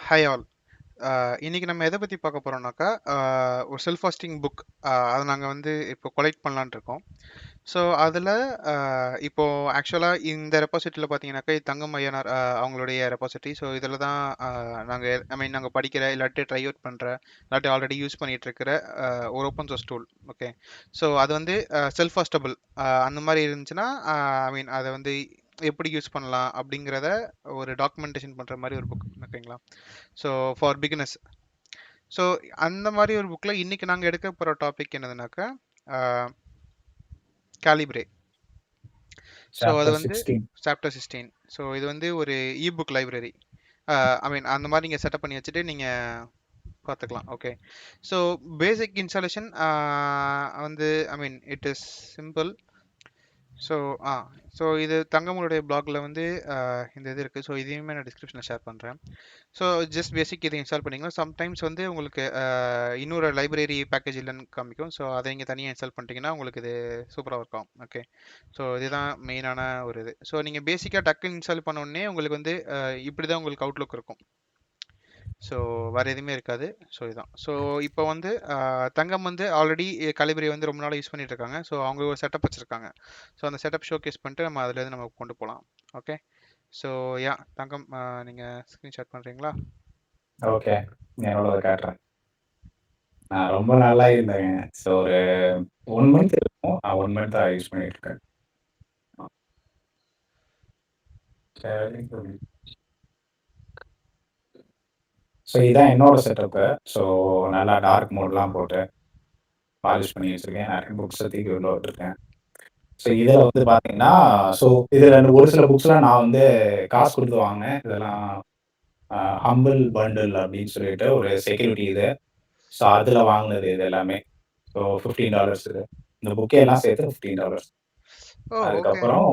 Hi all. இன்னைக்கு நம்ம எதை பற்றி பார்க்க போகிறோம்னாக்கா, ஒரு செல்ஃப் ஹாஸ்டிங் புக் அதை நாங்கள் வந்து இப்போ கொலெக்ட் பண்ணலான்னு இருக்கோம். ஸோ அதில் இப்போ ஆக்சுவலாக இந்த ரெபாசிட்டரியில் பார்த்தீங்கன்னாக்கா இது தங்கம் ஐயனார் அவங்களுடைய ரெபாசிட்டரி. ஸோ இதில் தான் நாங்கள் நாங்கள் படிக்கிற இல்லாட்டி ட்ரை அவுட் பண்ணுற இல்லாட்டி ஆல்ரெடி யூஸ் பண்ணிட்டு இருக்கிற ஒரு open source tool. Okay, so அது வந்து செல்ஃப் ஹாஸ்டபிள் அந்த மாதிரி இருந்துச்சுன்னா அதை வந்து எப்படி யூஸ் பண்ணலாம் அப்படிங்கிறத ஒரு டாக்குமெண்டேஷன் பண்ணுற மாதிரி ஒரு புக். ஓகேங்களா? So for beginners. ஸோ அந்த மாதிரி ஒரு புக்கில் இன்னைக்கு நாங்கள் எடுக்க போகிற டாபிக் என்னதுனாக்கா கேலிப்ரே. ஸோ அது சாப்டர் வந்து 16. சாப்டர் 16. ஸோ இது வந்து ஒரு இபுக் லைப்ரரி. அந்த மாதிரி நீங்கள் செட்டப் பண்ணி வச்சுட்டு நீங்கள் பார்த்துக்கலாம். ஓகே, ஸோ பேசிக் இன்ஸ்டாலேஷன் வந்து it is simple. So ah so இது தங்கமனுடைய பிளாகில் வந்து இந்த இது இருக்குது. ஸோ இதையுமே நான் டிஸ்கிரிப்ஷனில் ஷேர் பண்ணுறேன். ஸோ ஜஸ்ட் பேசிக் இதை இன்ஸ்டால் பண்ணிக்கலாம். சம்டைம்ஸ் வந்து உங்களுக்கு இன்னொரு லைப்ரரி பேக்கேஜ் இல்லைன்னு காமிக்கும். ஸோ அதை இங்கே தனியாக இன்ஸ்டால் பண்ணிட்டீங்கன்னா உங்களுக்கு இது சூப்பராக ஒர்க் ஆகும். ஓகே, ஸோ இதுதான் மெயினான ஒரு இது. ஸோ நீங்கள் பேசிக்காக டக்குன்னு இன்ஸ்டால் பண்ண உடனே உங்களுக்கு வந்து இப்படி தான் உங்களுக்கு அவுட்லுக் இருக்கும். ஸோ வேறு எதுவுமே இருக்காது. ஸோ இதுதான். ஸோ இப்போ வந்து தங்கம் வந்து ஆல்ரெடி கலிபரி வந்து ரொம்ப நாளாக யூஸ் பண்ணிட்டு இருக்காங்க. ஸோ அவங்க ஒரு செட்டப் வச்சுருக்காங்க. ஸோ அந்த செட்டப் ஷோகேஸ் பண்ணிட்டு நம்ம அதுலேருந்து நம்ம கொண்டு போகலாம். ஓகே, ஸோ தங்கம் நீங்கள் ஸ்க்ரீன்ஷாட் பண்ணுறீங்களா? ஓகே, என்னோட காட்டுறேன். நான் ரொம்ப நாளா இருந்தேங்க. ஸோ ஒரு 1 மந்த் இருக்கும். 1 மந்த்தா யூஸ் பண்ணிட்டு இருக்கேன். ஸோ இதான் என்னோட செட்டப்பு. ஸோ நல்லா டார்க் மோட்லாம் போட்டு பாலிஷ் பண்ணி வச்சிருக்கேன். நிறைய புக்ஸ் தூக்கி உள்ள விட்டுருக்கேன். ஸோ இதில் வந்து பார்த்தீங்கன்னா, ஸோ இதில் ஒரு சில புக்ஸ்லாம் நான் வந்து காசு கொடுத்து வாங்கினேன். இதெல்லாம் ஹம்பிள் பண்டில் அப்படின்னு சொல்லிட்டு ஒரு செக்யூரிட்டி இது. ஸோ அதில் வாங்கினது இது எல்லாமே. ஸோ $15 இது. இந்த புக்கே எல்லாம் சேர்த்து $15. ஓ, ஓகே. அதுக்கப்புறம்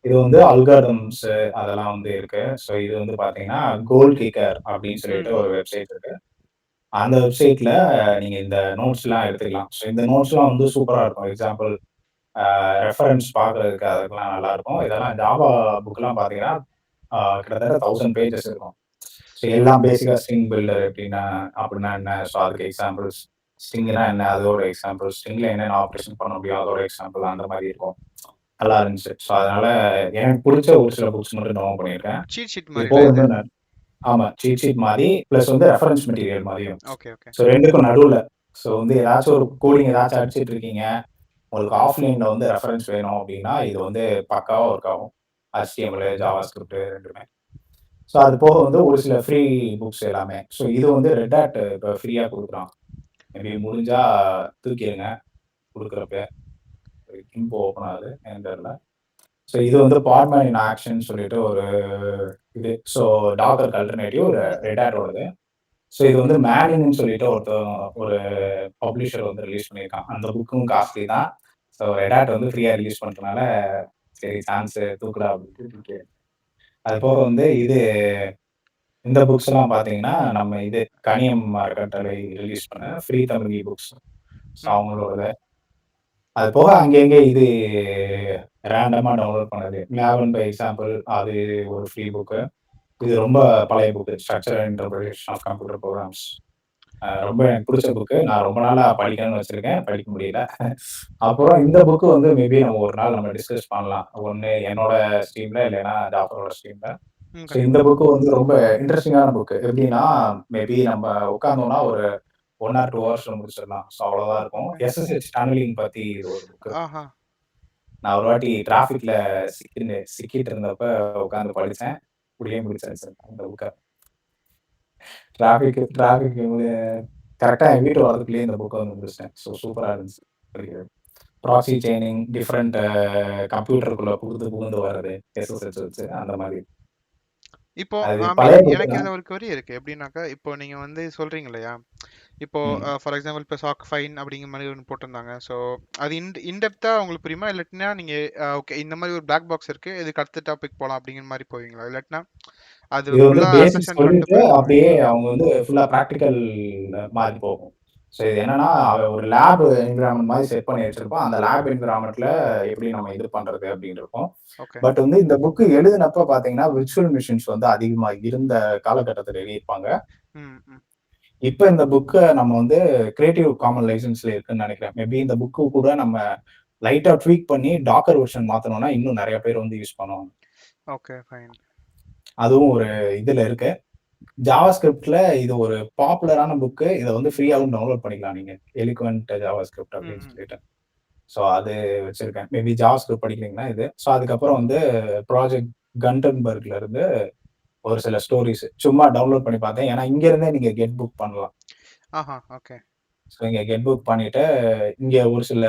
இது வந்து அல்காரிதம்ஸ் அதெல்லாம் வந்து இருக்கு. ஸோ இது வந்து பார்த்தீங்கன்னா கோல் கிக்கர் அப்படின்னு சொல்லிட்டு ஒரு வெப்சைட் இருக்கு. அந்த வெப்சைட்ல நீங்க இந்த நோட்ஸ்லாம் எடுத்துக்கலாம். ஸோ இந்த நோட்ஸ்லாம் வந்து சூப்பரா இருக்கும். எக்ஸாம்பிள் ரெஃபரன்ஸ் பார்க்கறதுக்கு அதுக்கெல்லாம் நல்லா இருக்கும். இதெல்லாம் ஜாவா புக்லாம் பார்த்தீங்கன்னா கிட்டத்தட்ட 1000 பேஜஸ் இருக்கும். ஸோ எல்லாம் பேசிக்கா ஸ்ட்ரிங் பில்டர் அப்படின்னா என்ன, ஸோ அதுக்கு எக்ஸாம்பிள்ஸ், ஸ்ட்ரிங்னா என்ன அதோட எக்ஸாம்பிள், ஸ்ட்ரிங்ல என்னென்ன ஆப்ரேஷன் பண்ண முடியும் அதோட எக்ஸாம்பிள், அந்த மாதிரி இருக்கும். நல்லா இருந்துச்சு. ஸோ அதனால எனக்கு பிடிச்ச ஒரு சில புக்ஸ் மட்டும் டவுன்லோட் பண்ணியிருக்கேன். சீட் ஷீட் இது மாதிரி போக இது. வந்து ஆமா, சீட் ஷீட் மாதிரி ப்ளஸ் வந்து ரெஃபரன்ஸ் மெட்டீரியல் மாதிரியும். Okay, okay. ஸோ 2க்கும் நடுவுல. ஸோ வந்து ஏதாச்சும் ஒரு கோடிங் ஏதாச்சும் அடிச்சிட்டு இருக்கீங்க, உங்களுக்கு ஆஃப்லைன்ல வந்து ரெஃபரன்ஸ் வேணும் அப்படின்னா இது வந்து பக்காவா ஒர்க் ஆகும். HTML, ஜாவாஸ்கிரிப்ட் 2மே. ஸோ அது போக வந்து ஒரு சில ஃப்ரீ புக்ஸ் எல்லாமே. ஸோ இது வந்து ரெட் ஹேட் இப்போ ஃப்ரீயா குடுக்குறான். மேபி முடிஞ்சா தூக்கிருங்க குடுக்குறப்ப. இன்போ ஓப்பன் ஆகுது என்னன்னு தெரியல. ஸோ இது வந்து பாட்மேன் இன் ஆக்ஷன் சொல்லிட்டு ஒரு இது. ஸோ டாக்கருக்கு அல்டர்னேட்டிவ் ரெட் ஹேட்டோடது. ஸோ இது வந்து மேனின்னு சொல்லிட்டு ஒரு பப்ளிஷர் வந்து ரிலீஸ் பண்ணியிருக்கான். அந்த புக்கும் காஸ்ட்லி தான். ஸோ ரெட் ஹேட் வந்து ஃப்ரீயா ரிலீஸ் பண்றதுனால சரி சான்ஸ் தூக்குடா அப்படின்ட்டு. அது போக வந்து இந்த புக்ஸ் எல்லாம் பாத்தீங்கன்னா நம்ம இது கனியம் அறக்கட்டளை ரிலீஸ் பண்ண ஃப்ரீ தமிழ் புக்ஸ் அவங்களோட. அது போக அங்கங்க இது ரேண்டமா டவுன்லோட் பண்ணது. மேவன் பை எக்ஸாம்பிள் அது ஒரு ஃப்ரீ புக்கு. இது ரொம்ப பழைய book, structure and interpretation of computer programs. ரொம்ப எனக்கு பிடிச்ச புக்கு. நான் ரொம்ப நாளா படிக்கணும்னு வச்சிருக்கேன், படிக்க முடியல. அப்புறம் இந்த புக்கு வந்து மேபி நம்ம ஒரு நாள் நம்ம டிஸ்கஸ் பண்ணலாம். ஒண்ணு என்னோட ஸ்ட்ரீம்ல இல்லைன்னா ஜாஃபரோட ஸ்ட்ரீம்ல. ஸோ இந்த புக்கு வந்து ரொம்ப இன்ட்ரெஸ்டிங்கான புக்கு. எப்படின்னா மேபி நம்ம உட்கார்ந்தோம்னா ஒரு 1 or 2 ஹவர்ஸ்ல முடிச்சிடலாம். ஸோ அவ்வளவுதான் இருக்கும். SSH டனலிங் பத்தி இது ஒரு புக்கு. நான் ஒரு வாட்டி டிராஃபிக்ல சிக்கிட்டு இருந்தப்ப உட்காந்து படிச்சேன். அப்படியே முடிச்சாச்சு அந்த புக்கை. டிராஃபிக் கரெக்டா என் வீட்டு வரதுக்குள்ளேயே இந்த புக்கை வந்து முடிச்சிட்டேன். ஸோ சூப்பரா இருந்துச்சு படிக்கிறது. ப்ராக்ஸி செயினிங், டிஃப்ரெண்ட் கம்ப்யூட்டருக்குள்ள புகுந்து வர்றது, SSH வச்சு அந்த மாதிரி. இப்போ அது பழைய புக்கு எனக்கு தான். இதுல ஒரு query இருக்கு. எப்படின்னாக்கா இப்போ நீங்க வந்து சொல்றீங்க இல்லையா, இப்போ ஃபார் எக்ஸாம்பிள் இப்போ சாக் ஃபைன் அப்படிங்கிற மாதிரி ஒன்று போட்டிருந்தாங்க. ஸோ அது இன்டெப்தா உங்களுக்கு புரியுமா, இல்லாட்டினா நீங்க ஓகே இந்த மாதிரி ஒரு பிளாக் பாக்ஸ் இருக்கு, இதுக்கு அடுத்த டாபிக் போகலாம் அப்படிங்கிற மாதிரி போவீங்களா, இல்லாட்டினா அது இது வந்து ஃபுல்லா பேசிக்ஸ் அண்டர்ஸ்டாண்ட் பண்ணிட்டு சொல்லிட்டு போயிடலாமா? அப்படியே அவங்க வந்து ஃபுல்லா பிராக்டிக்கல் மாதிரி போகும். ஸோ இது என்னன்னா ஒரு லேப் என்விரான்மெண்ட் மாதிரி செட் பண்ணி வச்சிருப்போம். அந்த லேப் என்விரான்மெண்ட்ல எப்படி நம்ம இது பண்றது அப்படின்னு இருக்கும். ஓகே. பட் வந்து இந்த புக் எழுதினப்ப பாத்தீங்கன்னா விர்ச்சுவல் மிஷின்ஸ் வந்து அதிகமா இருந்த காலகட்டத்தில் எழுதியிருப்பாங்க. ம், ம். இப்ப இந்த புக்க நம்ம வந்து கிரியேட்டிவ் காமன் லைசன்ஸ்ல இருக்குன்னு நினைக்கிறேன். மேபி இந்த புக்கு கூட நம்ம லைட்டா ட்வீக் பண்ணி டாக்கர் வெர்ஷன் மாத்தணும்னா இன்னும் நிறைய பேர் வந்து யூஸ் பண்ணுவாங்க. Okay, fine. அதுவும் ஒரு இதுல இருக்கு. ஜாவாஸ்கிரிப்ட்ல இது ஒரு பாப்புலரான புக்கு. இத வந்து ஃப்ரீயாவும் டவுன்லோட் பண்ணிக்கலாம் நீங்க. எலிக்வன்ட் ஜாவாஸ்கிரிப்ட் ம், அப்படின்னு ம். சொல்லிட்டு. ஸோ அது வச்சிருக்கேன். மேபி ஜாவாஸ்கிரிப்ட் படிக்கிறீங்கன்னா இது. ஸோ அதுக்கப்புறம் வந்து ப்ராஜெக்ட் கண்டன்பர்க்ல இருந்து ஒரு சில ஸ்டோரீஸ் சும்மா டவுன்லோட் பண்ணி பார்த்தேன். ஏன்னா இங்க இருந்தே நீங்க கெட் புக் பண்ணலாம். ஆஹா, ஓகே. ஸோ இங்க கெட் புக் பண்ணிட்டு, இங்க ஒரு சில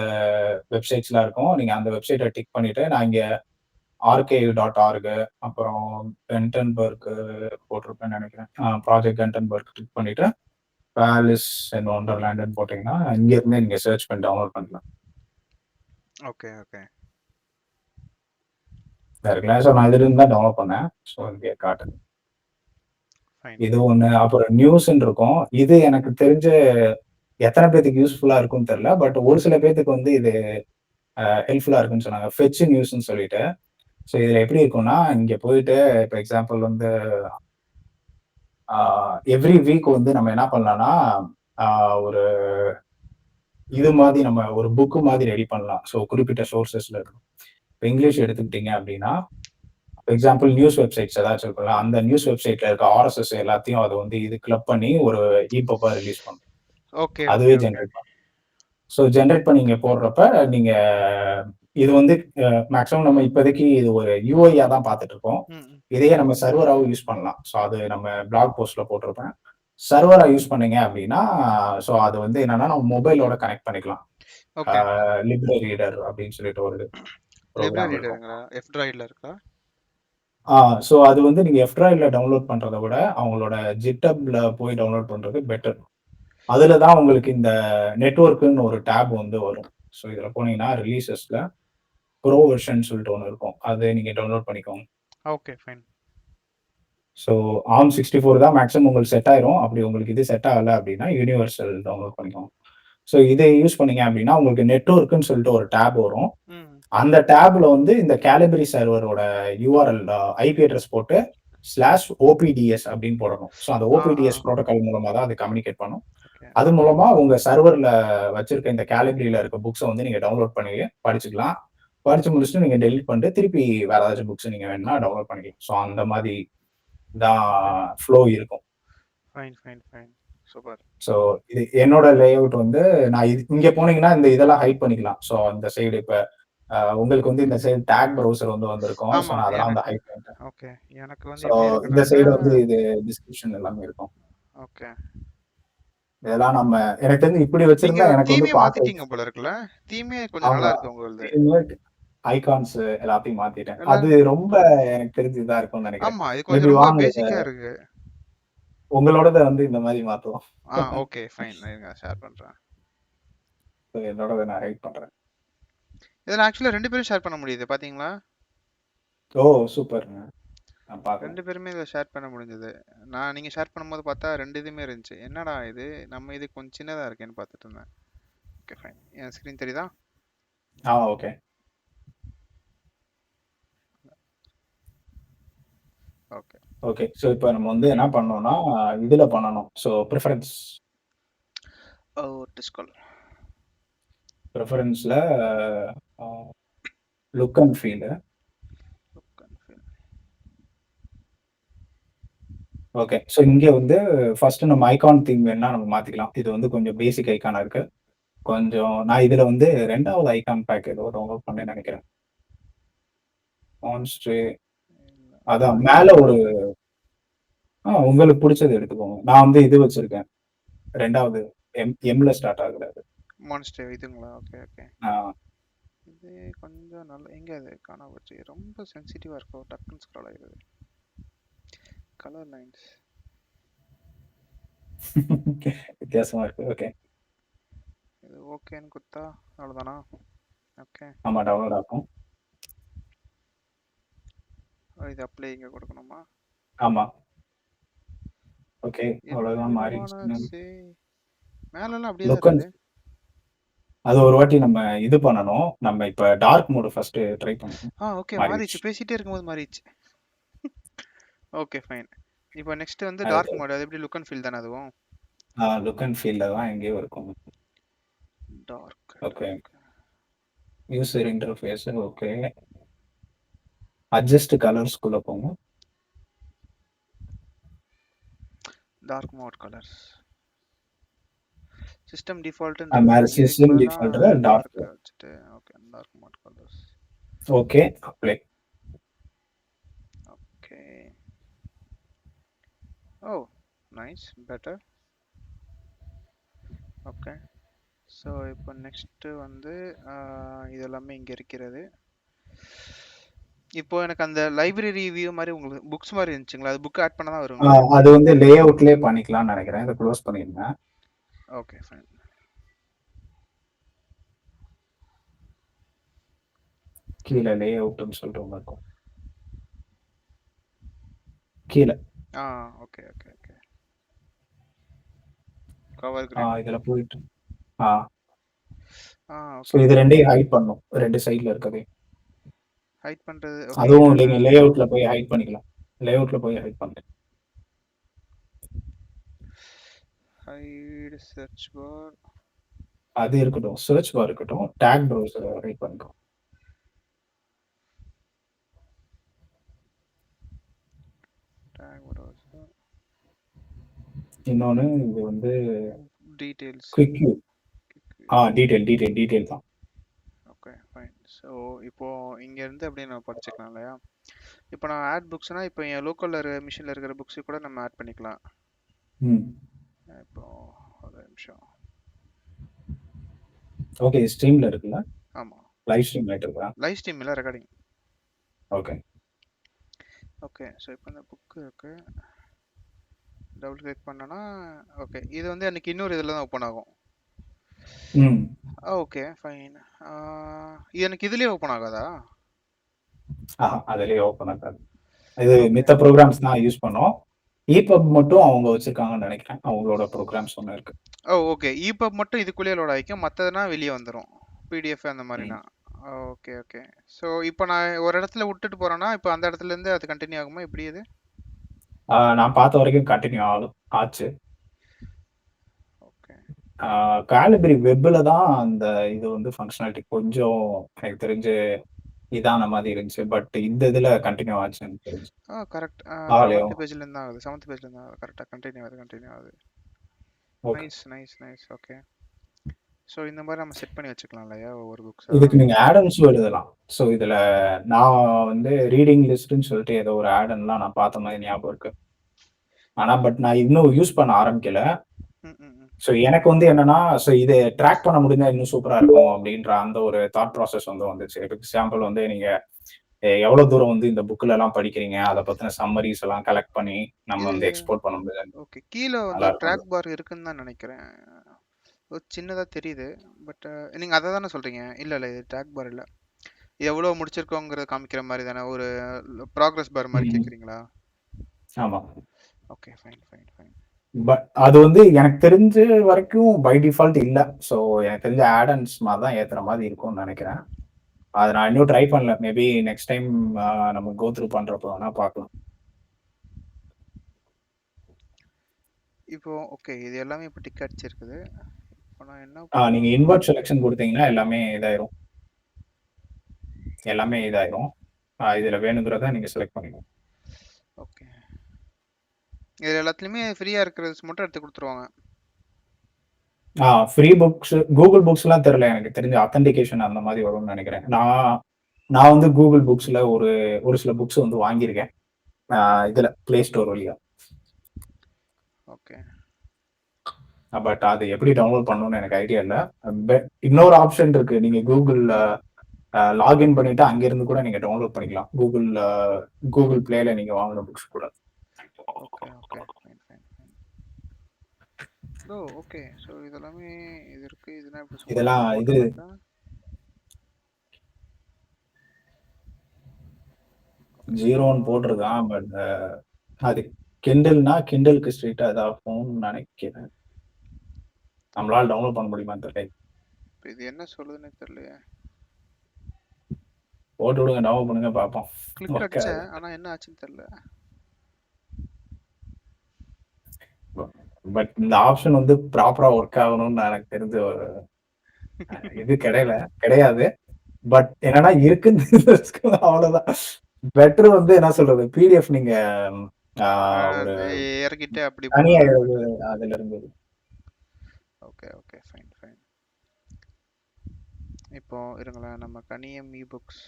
வெப்சைட்ஸ்லாம் இருக்கும். நீங்க அந்த வெப்சைட்ட டிக் பண்ணிட்டு, நான் இங்க archive.org அப்புறம் கண்டன்பர்க் போட்டிருப்பேன்னு நெனைக்கிறேன். ப்ராஜெக்ட் கண்டன்பர்க் கிளிக் பண்ணிட்டு, பேலிஸ் இன் வொண்டர்லேண்ட்ன்னு போட்டீங்கன்னா, இங்க இருந்தே நீங்க சர்ச் பண்ணி டவுன்லோட் பண்ணிக்கலாம். Okay, okay. இருக்குல்ல. ஸோ நான் இதுலருந்து தான் டவுன்லோட் பண்ணேன். ஸோ இங்க காட்டுது. ஃபைன். இது ஒண்ணு. அப்புறம் நியூஸ்ன்னு இருக்கும். இது எனக்கு தெரிஞ்சு எத்தன பேத்துக்கு யூஸ்ஃபுல்லா இருக்கும்னு தெரியல. பட் ஒரு சில பேத்துக்கு வந்து இது ஹெல்ப்ஃபுல்லா இருக்குன்னு சொன்னாங்க. ஃபெட்ச் நியூஸ்ன்னு சொல்லிட்டு. ஸோ இதுல எப்படி இருக்கும்னா, இங்க போயிட்டு இப்ப எக்ஸாம்பிள் வந்து எவ்ரி வீக் வந்து நம்ம என்ன பண்ணலாம்னா, ஒரு இது மாதிரி நம்ம ஒரு புக் மாதிரி ரெடி பண்ணலாம். ஸோ குறிப்பிட்ட சோர்சஸ்ல இருக்கும். இப்ப இங்கிலீஷ் எடுத்துக்கிட்டீங்க அப்படின்னா, எக்ஸாம்பிள் நியூஸ் வெப்சைட்ஸ் ஏதாச்சும் இருக்குல்ல, அந்த நியூஸ் வெப்சைட்ல இருக்க ஆர்எஸ்எஸ் எல்லாத்தையும் அது வந்து இது கிளப் பண்ணி ஒரு இபுக்கா ரிலீஸ் பண்ணும். ஓகே, ஓகே, அதுவே ஓகே. ஜெனரேட் பண்ணும். ஸோ ஜெனரேட் பண்ணி இங்க போடுறப்ப நீங்க இது வந்து மேக்ஸிமம் நம்ம இப்போதைக்கு இது ஒரு யூஐயா தான் பார்த்துட்டு இருக்கோம். ம், ம். இதையே நம்ம சர்வராவும் யூஸ் பண்ணலாம். ஸோ அது நம்ம பிளாக் போஸ்ட்ல போட்டிருப்பேன். சர்வரா யூஸ் பண்ணீங்க அப்படின்னா, ஸோ அது வந்து என்னன்னா நம்ம மொபைலோட கனெக்ட் பண்ணிக்கலாம். ஓகே. லிப்ரரி ரீடர் அப்படின்னு சொல்லிட்டு ஒரு லிப்ரரி ப்ரோகிராம் இருக்கும். ரீடருங்களா? எஃப்-ட்ராய்டில் இருக்கா? ஸோ அது வந்து நீங்க எஃப்-ட்ராய்டில் டவுன்லோட் பண்றத விட, அவங்களோட ஜிட்டப்ல போய் டவுன்லோட் பண்றது பெட்டர். அதுல தான் உங்களுக்கு இந்த நெட்வொர்க்குன்னு ஒரு டேப் வந்து வரும். ஸோ இதுல போனீங்கன்னா ரிலீசஸ்ல ப்ரோ வெர்ஷன் சொல்லிட்டு ஒண்ணு இருக்கும். அது நீங்க டவுன்லோட் பண்ணிக்கோங்க. Okay, fine. ஸோ ARM64 தான் மேக்ஸிமம் உங்களுக்கு செட் ஆயிரும். அப்படி உங்களுக்கு இது செட் ஆகல அப்படின்னா, யுனிவர்சல் டவுன்லோட் பண்ணிக்கோங்க. ஸோ இத யூஸ் பண்ணீங்க அப்படின்னா, உங்களுக்கு நெட்வொர்க்குன்னு சொல்லிட்டு ஒரு டேப் வரும். ம். அந்த டேப்ல வந்து இந்த கேலிபரி சர்வரோட யுஆர்எல் ஐபி அட்ரஸ் போட்டு /OPDS அப்படின்னு போடணும். ஸோ அந்த ஆ, ஆ. OPDS புரோட்டோகால் மூலமா தான் அது கம்யூனிகேட் பண்ணும். ஓகே. அது மூலமா உங்க சர்வர்ல வச்சிருக்க இந்த கேலிபரில இருக்க புக்ஸ வந்து நீங்க டவுன்லோட் பண்ணி படிச்சுக்கலாம். படிச்சு முடிச்சுட்டு நீங்க டெலீட் பண்ணிட்டு திருப்பி வேற ஏதாச்சும் புக்ஸ் நீங்க வேணும்னா டவுன்லோட் பண்ணிக்கலாம். ஸோ அந்த மாதிரி தான் ஓகே. ஃப்ளோ இருக்கும். Fine, fine, fine. Super. So இது என்னோட லேஅவுட் வந்து நான் இங்க போனீங்கன்னா இந்த இதெல்லாம் ஹைட் பண்ணிக்கலாம். ஸோ இந்த சைடு இப்ப உங்களுக்கு வந்து இந்த சைடு டேக் ப்ரௌசர் வந்து வந்திருக்கும். ஸோ ஆமா, நான் அதெல்லாம் வந்து எனக்கு. ஹைட் பண்ணிட்டேன். ஓகே. எனக்கு வந்து ஸோ எப்படி இந்த இருக்குனாக்கா சைடு வந்து இது டிஸ்கிரிப்ஷன் எல்லாமே இருக்கும். ஓகே. இதெல்லாம் நம்ம எனக்கு தெரிஞ்சு இப்படி நீங்க வச்சிருந்தா எனக்கு வந்து தீமே பார்க்க மாத்திட்டீங்க போல இருக்குல்ல? தீமே கொஞ்சம் நல்லா ஆமா. இருக்கு உங்களுது. ஐகான்ஸ் எல்லாத்தையும் மாத்திட்டேன். அது எல்லாம் ரொம்ப எனக்கு தெரிஞ்சு இதா இருக்கும்னு நெனைக்கிறேன். ஆமா. இது மேபி கொஞ்சம் ரொம்ப வாங்க பேசிக்கா இருக்கு. உங்களோடத வந்து இந்த மாரி மாத்துவோம். Okay, fine. இருங்க ஷேர் பண்றேன். என்னோடத நான் ஹைட் பண்றேன். இதில ஆக்சுவலா 2 பேரும் ஷேர் பண்ண முடியுது பார்த்தீங்களா? ஓ! சூப்பர்ங்க. நான் பார்க்கல. 2 பேருமே இதில ஷேர் பண்ண முடிஞ்சது. நீங்க ஷேர் பண்ணும்போது பார்த்தா 2 இதுமே இருந்துச்சு. என்னடா இது? நம்ம இது கொஞ்சம் சின்னதா இருக்கேன்னு பார்த்துட்டு இருந்தேன். Okay, fine. என் ஸ்க்ரீன் தெரியுதா? ஓகே. ஓகே. ஓகே. ஸோ இப்ப நம்ம வந்து என்ன பண்ணோம்னா, இதுல பண்ணணும். So oh! டிஸ்கால். ப்ரிஃபரன்ஸ்ல a look and feel. Look and feel. Okay. So இங்க வந்து ஃபர்ஸ்ட் நம்ம ஐகான் தீம் வேணும்னா நம்ம மாத்திக்கலாம். இது வந்து கொஞ்சம் பேசிக் ஐகானா இருக்கு. கொஞ்சம் நான் இதுல வந்து 2வது ஐகான் பேக் ஏதோ டவுன்லோட் பண்ணேன்னு நெனைக்கிறேன். மான்ஸ்ட்ரே இல்ல. அதான் மேல ஒரு உங்களுக்கு புடிச்சது எடுத்துக்கோங்க. நான் வந்து இது வச்சிருக்கேன். 2வது எம்ல ஸ்டார்ட் ஆகுது அது. மான்ஸ்டர் இதுங்களா? Okay, okay. ஆ இது கொஞ்சம் நல்ல எங்க அது காணாம போச்சு. ரொம்ப சென்சிட்டிவா இருக்கோ? டக்குன்னு ஸ்க்ரால் ஆயிருது. Colour lines. வித்தியாசமா இருக்கு. ஓகே. இது ஓகேன்னு குடுத்தா அவ்வளோதானா? ஓகே. ஆமா டவுன்லோட் ஆகும். இது அப்ளை இங்க கொடுக்கணுமா? ஆமா. ஓகே. என்ன அவ்வளவுதான் யூ வான்னா மாறிடுச்சுன்னு. சே மேலலாம் அப்படியே தான் லுக் அண்ட் இருக்குது. அது ஒரு வாட்டி நம்ம இது பண்ணணும். நம்ம இப்ப டார்க் மோடு ஃபர்ஸ்ட் ட்ரை பண்ணுவோம். ஓகே மாறிடுச்சு, பேசிட்டே இருக்கும்போது மாறிடுச்சு. Okay fine. இப்போ நெக்ஸ்ட் வந்து டார்க் அது மோட், அது எப்படி லுக் அண்ட் ஃபீல் தானே அதுவும்? லுக் அண்ட் ஃபீல்ல தான் எங்கேயோ இருக்கும். Dark. Okay. User interface okay. Adjust கலர்ஸ்குள்ள போங்க. Dark mode colours. System default மேல இருக்கு. இதுக்கு சிஸ்டம் பதிலா டிஃபால்ட்ல டார்க் டார்க். வச்சுட்டு okay dark mode colours. Okay apply. Okay. Oh nice, better. Okay. So இப்போ நெக்ஸ்ட்டு வந்து இது எல்லாமே இங்கே இருக்கிறது. இப்போ எனக்கு அந்த லைப்ரரி வியூ மாதிரி உங்களுக்கு புக்ஸ் மாதிரி இருந்துச்சுங்களா? அது புக் ஆட் பண்ண தான் வருங்களா? அது வந்து லே அவுட்லேயே பண்ணிக்கலாம்னு நினைக்கிறேன். இதை க்ளோஸ் பண்ணிருங்க. Okay fine. கீழே லே அவுட்னு சொல்லிட்டு ஒன்று இருக்கும் கீழே. Okay okay okay. Cover grid. இதுல போயிட்டு ஸோ ஓகே. இது ரெண்டையும் ஹைட் பண்ணும், ரெண்டு சைடில் இருக்கவே. ஹைட் பண்ணுறது ஓகே. அதுவும் நீங்கள் லே அவுட்டில் போய் ஹைட் பண்ணிக்கலாம். லே அவுட்டில் போய் ஹைட் பண்ணுங்க. Hide search bar. அது இருக்கட்டும், சர்ச் பார் இருக்கட்டும். டேக் ப்ரௌசர் ஹைட் பண்ணிக்கோ. Tag browser. இன்னொன்று இது வந்து டீடைல்ஸ். Quick view. டீடைல் தான். Okay fine. ஸோ இப்போ இங்கேருந்து அப்படியே நம்ம படிச்சுக்கலாம் இல்லையா? இப்போ நான் ஆட் புக்ஸ்னா இப்போ என் லோக்கலில் மிஷினில் இருக்கிற புக்ஸு கூட நம்ம ஆட் பண்ணிக்கலாம். இப்போ ஒரு நிமிஷம். ஓகே, ஸ்ட்ரீம்ல இருக்குல்ல? ஆமாம், லைவ் ஸ்ட்ரீம் இருக்கா? லைவ் ஸ்ட்ரீம் இல்லை, ரெக்கார்டிங். Okay okay. ஸோ இப்போ இந்த புக்கு இருக்கு, டபுள் கிளிக் பண்ணனா ஓகே. இது வந்து எனக்கு இன்னொரு இதில் தான் ஓப்பன் ஆகும். Okay fine. இது எனக்கு இதுலேயே ஓப்பன் ஆகாதா? அதுலேயே ஓப்பன் ஆகாது. இது மித்த ப்ரோக்ராம்ஸ் தான் யூஸ் பண்ணோம். இபப் மட்டும் அவங்க வச்சிருக்காங்கன்னு நினைக்கிறேன். அவங்களோட ப்ரோக்ராம்ஸ் ஒன்று இருக்கு. ஓகே. இபப் மட்டும் இதுக்குள்ளேயே லோட் ஆகிக்கும், மற்றதுனா வெளியே வந்துடும், பிடிஎஃப் அந்த மாதிரினா. Okay okay. ஸோ இப்போ நான் ஒரு இடத்துல விட்டுட்டு போகிறேன்னா இப்போ அந்த இடத்துலேருந்து அது கண்டினியூ ஆகுமா? எப்படி இது? நான் பார்த்த வரைக்கும் கண்டினியூ ஆச்சு. ஓகே. காலிபரி வெப்பில் தான் அந்த இது வந்து ஃபங்க்ஷனாலிட்டி கொஞ்சம் எனக்கு தெரிஞ்சு இதான மாதிரி இருந்துச்சு. பட் இந்த இதில் கண்டினியூ ஆச்சு எனக்கு தெரிஞ்சு. கரெக்ட். 7th பேஜ்லேருந்து தான் ஆகுது. 7th பேஜ்லேருந்து தான் ஆகுது. கரெக்டாக கண்டினியூ ஆகுது. Nice nice nice. Okay. So இந்த மாதிரி நம்ம செட் பண்ணி வச்சுக்கலாம் இல்லையா ஒவ்வொரு புக்ஸ்? இதுக்கு நீங்கள் ஆடன்ஸும் எழுதலாம். ஸோ இதில் நான் வந்து ரீடிங் லிஸ்ட்டுன்னு சொல்லிட்டு ஏதோ ஒரு ஆடன்லாம் நான் பார்த்த மாதிரி ஞாபகம் இருக்கு. ஆனால் பட் நான் இன்னும் யூஸ் பண்ண ஆரம்பிக்கல. ஸோ எனக்கு வந்து என்னன்னா, ஸோ இதை ட்ராக் பண்ண முடிஞ்சா இன்னும் சூப்பராக இருக்கும் அப்படின்ற அந்த ஒரு தாட் ப்ராசஸ் வந்து வந்துச்சு. எக்ஸாம்பிள் வந்து நீங்கள் எவ்வளோ தூரம் வந்து இந்த புக்கில் எல்லாம் படிக்கிறீங்க, அதை பற்றின சம்மரிஸ் எல்லாம் கலெக்ட் பண்ணி நம்ம வந்து எக்ஸ்போர்ட் பண்ண முடியாது. ஓகே. கீழே வந்து ட்ராக் பார் இருக்குன்னு தான் நினைக்கிறேன். சின்னதாக தெரியுது. பட் நீங்கள் அதை தானே சொல்கிறீங்க? இல்லை இல்லை, இது ட்ராக் பார் இல்லை. எவ்வளோ முடிச்சிருக்கோங்கிறத காமிக்கிற மாதிரி தானே, ஒரு ப்ராக்ரஸ் பார் மாதிரி கேட்குறீங்களா? ஆமாம். Okay fine fine fine. But அது வந்து எனக்கு தெரிஞ்ச வரைக்கும் பை டிஃபால்ட் இல்லை. ஸோ எனக்கு தெரிஞ்ச ஆடன்ஸ் மாதிரி தான் ஏற்றுற மாதிரி இருக்கும்னு நினைக்கிறேன். அதை நான் இன்னும் ட்ரை பண்ணல. மேபி நெக்ஸ்ட் டைம் நம்ம கோ த்ரூ பண்ணுறப்போ வேணா பார்க்கலாம். இப்போ ஓகே, இது எல்லாமே இப்போ டிக் அடிச்சிருக்குது. இப்போ நான் என்ன நீங்கள் இன்வெர்ட் செலெக்ஷன் கொடுத்தீங்கன்னா எல்லாமே இதாயிரும். இதில் வேணுங்கிறத நீங்கள் செலக்ட் பண்ணிக்கணும். ஓகே. இதில் எல்லாத்துலேயுமே ஃப்ரீயாக இருக்கிறது மட்டும் எடுத்து கொடுத்துருவாங்க. ஃப்ரீ புக்ஸ் கூகுள் புக்ஸ்லாம் தெரியல, எனக்கு தெரிஞ்ச அத்தன்டிகேஷன் அந்த மாதிரி வரும்னு நினைக்கிறேன். நான் வந்து கூகுள் புக்ஸில் ஒரு சில புக்ஸ் வந்து வாங்கியிருக்கேன் இதில் ப்ளே ஸ்டோர் வழியா. ஓகே. பட் அது எப்படி டவுன்லோட் பண்ணணும்னு எனக்கு ஐடியா இல்லை. இன்னொரு ஆப்ஷன் இருக்கு, நீங்கள் கூகுளில் லாகின் பண்ணிட்டு அங்கேருந்து கூட நீங்கள் டவுன்லோட் பண்ணிக்கலாம். கூகுள் பிளேல நீங்கள் வாங்கின புக்ஸ் கூட. Okay okay fine fine fine. Okay. So இதெல்லாமே இது இருக்கு. இதெல்லாம் இது ஜீரோன்னு போட்டிருக்கான். பட் அது கிண்டல்னா கிண்டலுக்கு ஸ்ட்ரெயிட்டாக இதாகும்னு நினைக்கிறேன். நம்மளால டவுன்லோட் பண்ண முடியுமா தெரியல. இப்போ இது என்ன சொல்லுதுன்னு தெரியலையே. போட்டு விடுங்க, டவுன்லோட் பண்ணுங்க பார்ப்போம். கிளிக் அடிச்சேன், ஆனா என்ன ஆச்சுன்னு தெரியல. பட் இந்த ஆப்ஷன் வந்து ப்ராப்பரா ஒர்க் ஆகணும்னு எனக்கு தெரிஞ்ச ஒரு இது கிடையாது. பட் என்னன்னா இருக்குன்னு அவ்வளவுதான். பெட்டர் வந்து என்ன சொல்றது, பிடிஎஃப் நீங்க ஒரு இறக்கிட்டு அப்படி தனியா போடுறது. அதுல இருந்து. Okay okay fine fine. இப்போ இருங்களேன், நம்ம கணியம் இபுக்ஸ்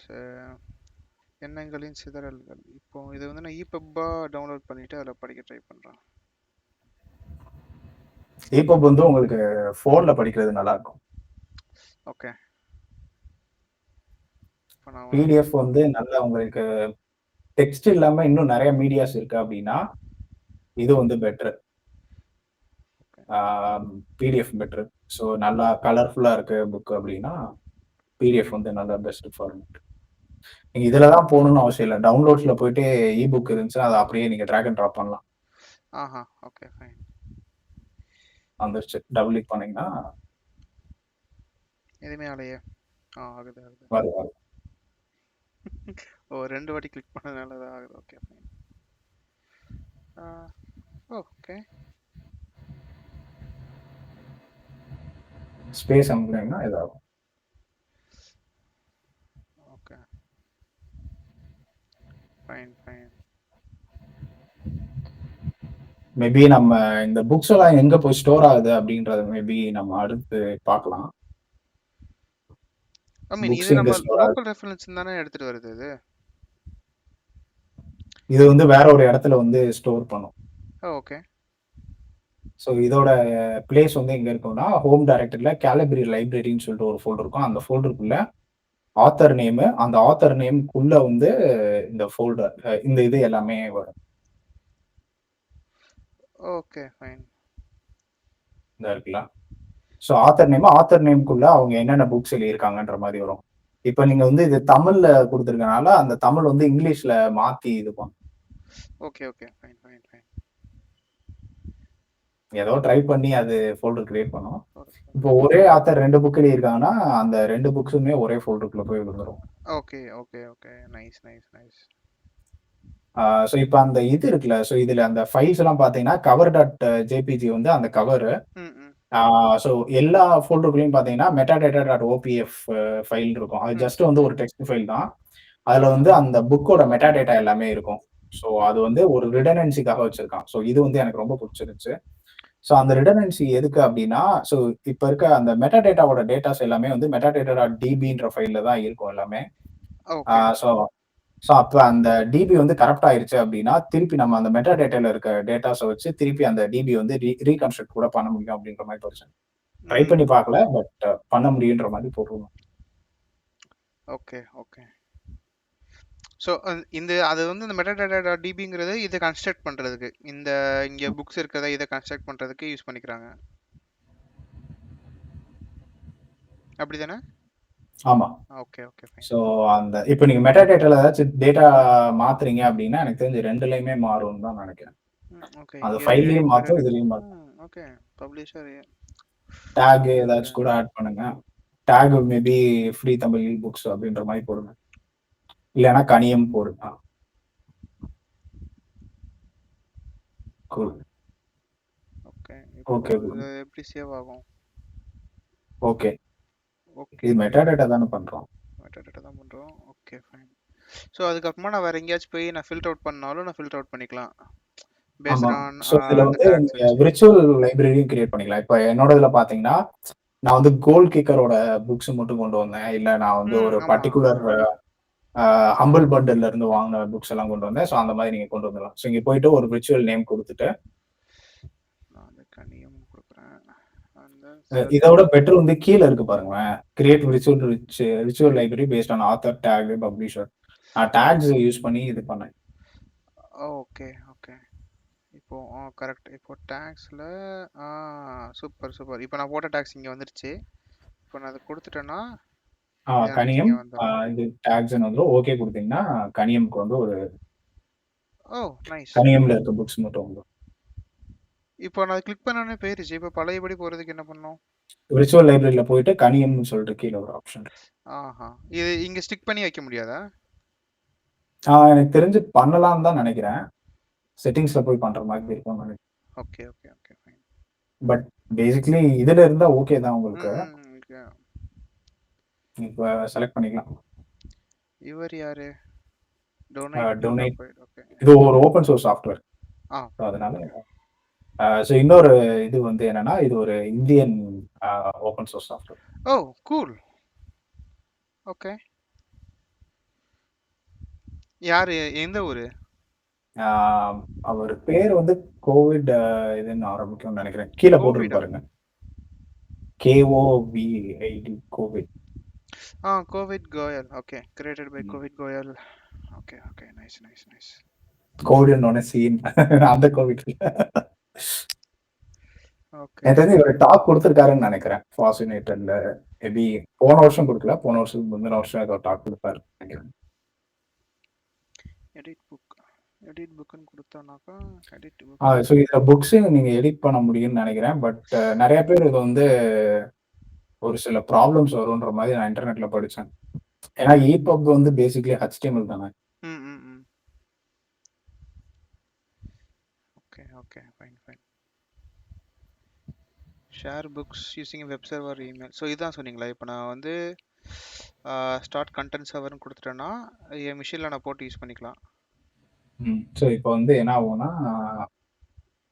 எண்ணங்களின் சிதறல்கள். இப்போ இது வந்து நான் இபப்பா டவுன்லோட் பண்ணிட்டு அதில் படிக்க ட்ரை பண்றேன். இபப் வந்து உங்களுக்கு போன்ல படிக்கிறது நல்லா இருக்கும். ஓகே. பிடிஎஃப் வந்து நல்லா உங்களுக்கு டெக்ஸ்ட் இல்லாம இன்னும் நிறைய மீடியாஸ் இருக்கு அப்படின்னா இது வந்து பெட்டர். PDF better. ஸோ நல்லா கலர்ஃபுல்லா இருக்கு புக் அப்படின்னா பிடிஎஃப் வந்து நல்லா பெஸ்ட் ஃபார்மேட். நீங்க இதுல தான் போகணும்னு அவசியம் இல்லை. டவுன்லோட்ஸ்ல போயிட்டு இபுக் இருந்துச்சுன்னா அதை அப்படியே நீங்க ட்ராக் அண்ட் ட்ராப் பண்ணலாம். ஆஹா ஓகே ஃபைன். வந்துருச்சு, டபுள் கிளிக் பண்ணீங்கன்னா எதுவுமே ஆலையே. ஆகுது ஆகுது. வரும். ஓ 2 வாட்டி கிளிக் பண்ணனால தான் ஆகுது. Okay fine. ஓகே. ஸ்பேஸ் அமுக்குனீங்கன்னா இதாகும். Okay fine fine. மேபி நம்ம இந்த புக்ஸ் எல்லாம் எங்க போய் ஸ்டோர் ஆகுது அப்படின்றத மேபி நம்ம அடுத்து பார்க்கலாம். ஐ மீன் இது நம்ம லோக்கல் ரெஃபரன்ஸ் தானே எடுத்துட்டு வருது இது. இது வந்து வேற ஒரு இடத்துல வந்து ஸ்டோர் பண்ணும். ஓகே. ஸோ இதோட பிளேஸ் வந்து எங்க இருக்கும்னா ஹோம் டைரக்டரியில கேலிபரி லைப்ரரின்னு சொல்லிட்டு ஒரு ஃபோல்டர் இருக்கும். அந்த ஃபோல்டருக்குள்ள ஆத்தர் நேம், அந்த ஆத்தர் நேம்க்குள்ள வந்து இந்த ஃபோல்டர் இந்த இது எல்லாமே வரும். Okay fine. இந்த இருக்குல்ல. ஸோ ஆத்தர் நேம்க்குள்ள அவங்க என்னென்ன புக்ஸ் எழுதியிருக்காங்கன்ற மாதிரி வரும். இப்போ நீங்க வந்து இது தமிழ்ல கொடுத்துருக்கனால அந்த தமிழ் வந்து இங்கிலீஷ்ல மாத்தி இது பண்ணும். Okay okay fine fine fine. ஏதோ ட்ரை பண்ணி அது ஃபோல்டர் கிரியேட் பண்ணும். இப்போ ஒரே ஆத்தர் 2 புக் எழுதியிருக்காங்கன்னா அந்த 2 புக்ஸுமே ஒரே ஃபோல்டருக்குள்ள போய் விழுந்துரும். Okay okay okay nice nice nice. So இப்போ அந்த இது இருக்குல்ல, ஸோ இதுல அந்த ஃபைல்ஸ் எல்லாம் பார்த்தீங்கன்னா கவர் டாட் ஜேபிஜி வந்து அந்த கவரு. ஸோ எல்லா ஃபோல்டருக்குள்ளேயும் பார்த்தீங்கன்னா மெட்டாடேட்டா டாட் ஓபிஎஃப் ஃபைல் இருக்கும். அது ஜஸ்ட் வந்து ஒரு டெக்ஸ்ட் ஃபைல் தான். அதுல வந்து அந்த புக்கோட மெட்டாடேட்டா எல்லாமே இருக்கும். ஸோ அது வந்து ஒரு ரிடண்டன்சிக்காக வச்சிருக்கான். ஸோ இது வந்து எனக்கு ரொம்ப பிடிச்சிருந்துச்சு. ஸோ அந்த ரிடண்டன்சி எதுக்கு அப்படின்னா, ஸோ இப்போ இருக்க அந்த மெட்டாடேட்டாவோட டேட்டாஸ் எல்லாமே வந்து மெட்டாடேட்டா டாட் டிபின்ற ஃபைல்ல தான் இருக்கும் எல்லாமே. ஸோ அப்போ அந்த டிபி வந்து கரப்ட் ஆயிருச்சு அப்படின்னா திருப்பி நம்ம அந்த மெட்டா டேட்டால இருக்க டேட்டாஸை வச்சு திருப்பி அந்த டிபி வந்து ரீகன்ஸ்ட்ரக்ட் கூட பண்ண முடியும் அப்படின்ற மாதிரி போச்சு. ட்ரை பண்ணி பார்க்கல, பட் பண்ண முடியுன்ற மாதிரி போட்டுருவோம். Okay okay. ஸோ இந்த அது வந்து இந்த மெட்டாடேட்டா டிபிங்கிறது இதை கன்ஸ்ட்ரக்ட் பண்ணுறதுக்கு, இந்த இங்கே புக்ஸ் இருக்கிறத இதை கன்ஸ்ட்ரக்ட் பண்ணுறதுக்கு யூஸ் பண்ணிக்கிறாங்க, அப்படி தானே? ஆமா. Okay okay fine. ஸோ அந்த இப்போ நீங்க மெட்டா டேட்டால ஏதாச்சும் டேட்டா மாத்துறீங்க அப்படின்னா எனக்கு தெரிஞ்சு ரெண்டுலையுமே மாறும்னு தான் நினைக்கிறேன். ஓகே. அந்த ஃபைல்லையும் மாற்றும், இதுலையும் மாற்றும். ஓகே. பப்ளிஷர் டேக் ஏதாச்சும் கூட ஆட் பண்ணுங்க. Take maybe free Tamil books அப்படின்ற மாதிரி போடுங்க, இல்லைன்னா கணியம் போடுங்க. கூல். ஓகே. ஓகே எப்படி சேவ் ஆகும்? ஓகே. இது மெட்டாடேட்டா தானே பண்றோம். மெட்டாடேட்டா தான் பண்றோம். Okay fine. ஸோ அதுக்கப்புறமா நான் வேற எங்கேயாச்சும் போய் நான் ஃபில்டர் அவுட் பண்ணாலும் நான் ஃபில்டர் அவுட் பண்ணிக்கலாம். ஆமா. ஸோ இதுல வந்து நீங்க விர்ச்சுவல் லைப்ரரியும் கிரியேட் பண்ணிக்கலாம். இப்போ என்னோட இதுல பாத்தீங்கன்னா நான் வந்து கோல் கிக்கரோட புக்ஸ் மட்டும் கொண்டு வந்தேன். இல்ல நான் வந்து ஒரு பர்டிகுலர் ஹம்பிள் பண்டல்ல இருந்து வாங்கின புக்ஸ் எல்லாம் கொண்டு வந்தேன். ஸோ அந்த மாதிரி நீங்க கொண்டு வந்துடலாம். ஸோ இங்க போயிட்டு ஒரு விர்ச்சுவல் நேம் கொடுத்துட்டு இதோட பெட்டர் வந்து கீழே இருக்கு பாருங்க, create virtual library based on author take publisher. நான் டேக்ஸ் யூஸ் பண்ணி இது பண்ணேன். Okay okay. இப்போ கரெக்ட். இப்போ டேக்ஸ்ல சூப்பர் சூப்பர். இப்போ நான் போட்ட டேக்ஸ் இங்க வந்துருச்சு. இப்போ நான் அதை கொடுத்துட்டேன்னா கணியம் இது டேக்ஸ் வந்துரும். ஓகே கொடுத்தீங்கன்னா கணியம்க்கு வந்து ஒரு ஓ நைஸ். கணியம்ல இருக்க புக்ஸ் மட்டும் வந்துரும். இப்போ நான் கிளிக் பண்ணோன்னே போயிருச்சு. இப்போ பழையபடி போறதுக்கு என்ன பண்ணணும்? விர்ச்சுவல் லைப்ரரியில போயிட்டு கணியம்னு சொல்லிட்டு கீழ ஒரு ஆப்ஷன் இருக்கு. ஆஹா. இது இங்க ஸ்டிக் பண்ணி வைக்க முடியாதா? எனக்கு தெரிஞ்சு பண்ணலாம்னு தான் நெனைக்கிறேன். செட்டிங்ஸ்ல போய் பண்ற மாதிரி இருக்கும்னு நெனைக்கிறேன். Okay, okay, okay. Fine. But basically இதுல இருந்தா ஓகே தான் உங்களுக்கு. ஓகே. இப்ப செலக்ட் பண்ணிக்கலாம். இவர் யாரு? டொனேட் டு டொனேட் அப்பாய்ட். ஓகே. இது ஒரு ஓப்பன் சோர்ஸ் சாஃப்ட்வேர். ஆ. ஸோ அதனால ஸோ இன்னொரு இது வந்து என்னன்னா, இது ஒரு Indian open source software. Oh, cool. Okay. யாரு? எந்த ஊரு? அவர் பேர் வந்து கோவிட் இதுன்னு ஆரம்பிக்கும்னு நெனைக்கிறேன். கீழ போட்டிருக்கு கோவிடா? பாருங்க. KOVID Kovid. Kovid Goyal. Okay. Created by Kovid Goyal. Okay, okay. Nice, nice, nice. கோவிட்னு சீன் அந்த கோவிட். ஓகே. எனக்கு தெரிஞ்சு இவர் டாக் கொடுத்துருக்காருன்னு நினைக்கிறேன். ஃபாசினேட்டர்ல மேபி போன வருஷம் கொடுக்கல, போன வருஷம் முந்தின வருஷம் ஏதோ டாக் கொடுப்பாரு நினைக்கிறேன். Edit book. எடிட் புக்னு கொடுத்தானாக்கா எடிட் ஸோ இதில் புக்ஸ் நீங்க எடிட் பண்ண முடியும்னு நினைக்கிறேன். பட் நிறைய பேர் இது வந்து ஒரு சில ப்ராப்ளம்ஸ் வரும்ன்ற மாதிரி நான் இன்டர்நெட்ல படித்தேன். ஏன்னா EPUB வந்து பேசிக்கலி HTML தானே. Okay, okay. Fine, fine. Share books using web server email. So இதான் சொன்னீங்களா? இப்போ நான் வந்து ஸ்டார்ட் கண்டென்ட் சர்வர்னு கொடுத்துட்டேன்னா என் மிஷினில் நான் போட்டு யூஸ் பண்ணிக்கலாம். ஸோ இப்போ வந்து என்ன ஆகும்னா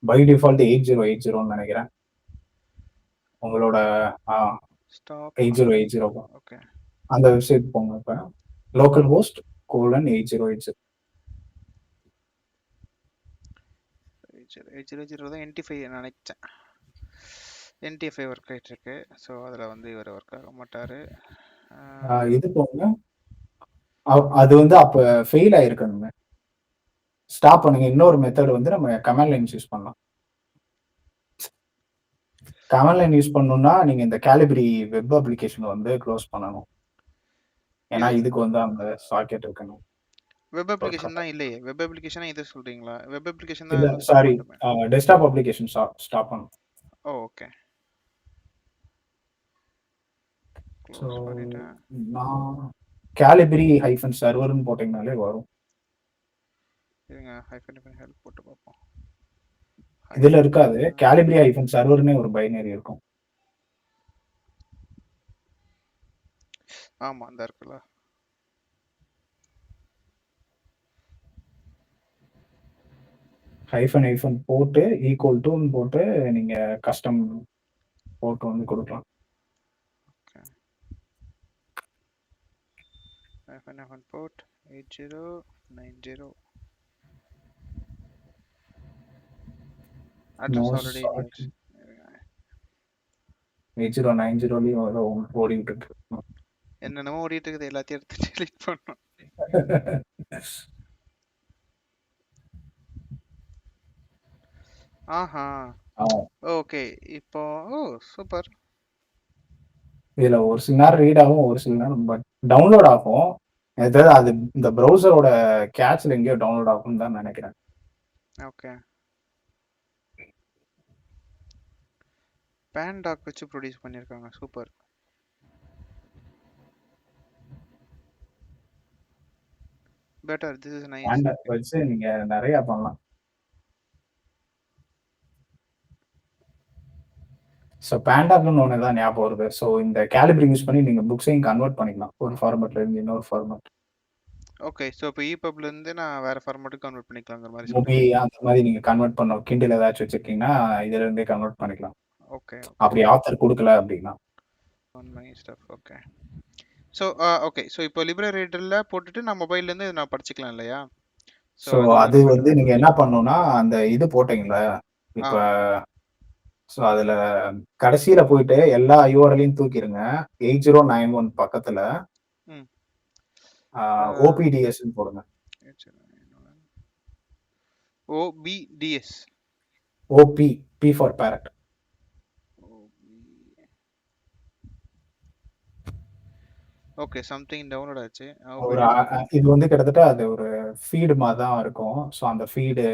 பை டிஃபால்ட் 8080ன்னு நினைக்கிறேன் உங்களோட. ஸ்டாப் 8080. ஓகே. அந்த வெப்சைட் போங்க. இப்போ லோக்கல் ஹோஸ்ட் :8080. 8080 தான் NT5 நினைச்சேன். NT5 ஒர்க் ஆகிட்டு இருக்கு. ஸோ அதில் வந்து இவர் ஒர்க் ஆக மாட்டார். இது போங்க. அது வந்து அப்போ ஃபெயில் ஆயிருக்கணுங்க. ஸ்டாப் பண்ணுங்க. இன்னொரு மெத்தட் வந்து நம்ம கமாண்ட் லைன் யூஸ் பண்ணலாம். கமாண்ட் லைன் யூஸ் பண்ணணும்னா நீங்க இந்த கேலிபிரி வெப் அப்ளிகேஷன் வந்து க்ளோஸ் பண்ணணும். ஏன்னா இதுக்கு வந்து அந்த சாக்கெட் இருக்கணும். வெப் அப்ளிகேஷன் தான் இல்லையே. வெப் அப்ளிகேஷனா இது சொல்றீங்களா? வெப் அப்ளிகேஷன் இல்ல தான் சாரி, டெஸ்க்டாப் அப்ளிகேஷன் ஸ்டாப் பண்ணணும். ஓகே. ஸோ நான் கேலிபிரி -சர்வர்னு போட்டிங்கனாலே வரும். இருங்க, ஹெல்ப் போட்டு பார்ப்போம். இதுல இருக்காது. கேலிபிரி -சர்வர்னே ஒரு பைனரி இருக்கும். ஆமா, அந்த இருக்குல்ல. -, போட்டு ஈக்குவல் டுன்னு போட்டு நீங்க கஸ்டம் போட்டு வந்து கொடுக்கலாம். போர்ட் 8090. அட்ரஸ் ஆல்ரெடி 8090லயும் ஓடிட்டு இருக்கு. என்னென்னமோ ஓடிட்டு இருக்குது. எல்லாத்தையும் எடுத்து டெலீட் பண்ணணும். ஆஹா. ஓகே. இப்போ சூப்பர். இதுல ஒரு சில நேரம் ரீட் ஆகும், ஒரு சில நேரம் பட் டவுன்லோட் ஆகும். ஏதாவது அது இந்த ப்ரௌசரோட கேட்ச்ல எங்கேயோ டவுன்லோட் ஆகும்னு தான் நினைக்கிறேன். ஓகே. பேன்டாக் வச்சு ப்ரொடியூஸ் பண்ணியிருக்காங்க. Super. Better. This is nice. Pandoc வச்சு நீங்க நிறைய பண்ணலாம். ஸோ பேண்டாக்னு ஒன்று தான் ஞாபகம் வருது. ஸோ இந்த கேலிபிரி யூஸ் பண்ணி நீங்கள் புக்ஸையும் கன்வெர்ட் பண்ணிக்கலாம் ஒரு ஃபார்மேட்ல இருந்து இன்னொரு ஃபார்மேட். ஓகே. ஸோ இப்போ EPUBல இருந்து நான் வேற ஃபார்மேட்டுக்கு கன்வெர்ட் பண்ணிக்கலாங்கிற மாதிரி மூவி அந்த மாதிரி நீங்க கன்வெர்ட் பண்ணணும். கிண்டில் ஏதாச்சும் வச்சிருக்கீங்கன்னா இதுல இருந்தே கன்வெர்ட் பண்ணிக்கலாம். ஓகே. அப்படி ஆத்தர் கொடுக்கல அப்படின்னா. ஓகே. So okay. ஸோ இப்போ லிப்ரரி ரீடர்ல போட்டுட்டு நான் மொபைல்ல இருந்து நான் படிச்சுக்கலாம் இல்லையா? ஸோ அது வந்து நீங்க என்ன பண்ணணும்னா அந்த இது போட்டீங்களா இப்போ. ஸோ அதில் கடைசியில் போயிட்டு எல்லா யூஆர்எல்லையும் தூக்கிடுங்க. 8091 பக்கத்தில் OPDSன்னு போடுங்க. OBDS. OP, P for parrot. Okay. Something download ஆச்சு. இது வந்து கிட்டத்தட்ட அது ஒரு ஃபீடு மாதிரி தான் இருக்கும். ஸோ அந்த ஃபீடு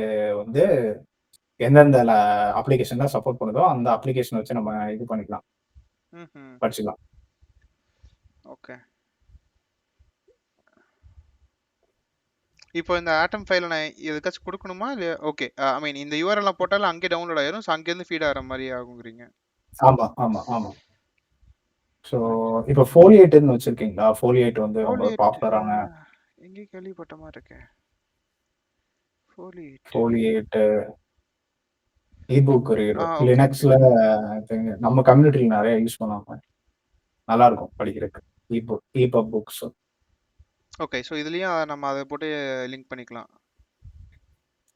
வந்து எந்தெந்த அப்ளிகேஷன்லாம் சப்போர்ட் பண்ணுதோ அந்த அப்ளிகேஷன் வச்சு நம்ம இது பண்ணிக்கலாம், ம்ஹ்ம். படிச்சுக்கலாம். ஓகே. இப்போ இந்த ஆட்டம் ஃபைல நான் எதுக்காச்சும் குடுக்கணுமா? இல்ல ஓகே. ஐ மீன் இந்த யூஆர்எல்லாம் போட்டாலும் அங்கேயே டவுன்லோட் ஆயிரும். ஸோ அங்கேருந்து ஃபீட் ஆகுற மாரி ஆகுங்கிறீங்க. ஆமா, ஆமா, ஆமா. So nice. இப்போ ஃபோலியேட்ன்னு வச்சிருக்கீங்களா? ஃபோலியேட் வந்து ரொம்ப ஃபோலியேட் பாப்புலரான எங்கேயோ கேள்விப்பட்ட மாரி இருக்கே. ஃபோலியேட். ஃபோலியேட் இபுக் ரீடர் ஓகே, ஓகே. லினக்ஸ்ல நம்ம கம்யூனிட்டில நெறைய யூஸ் பண்ணுவாங்க. நல்லா இருக்கும் படிக்கிறதுக்கு. EPUB books. ஓகே. ஸோ இதுலயும் நம்ம அத போட்டு லிங்க் பண்ணிக்கலாம்.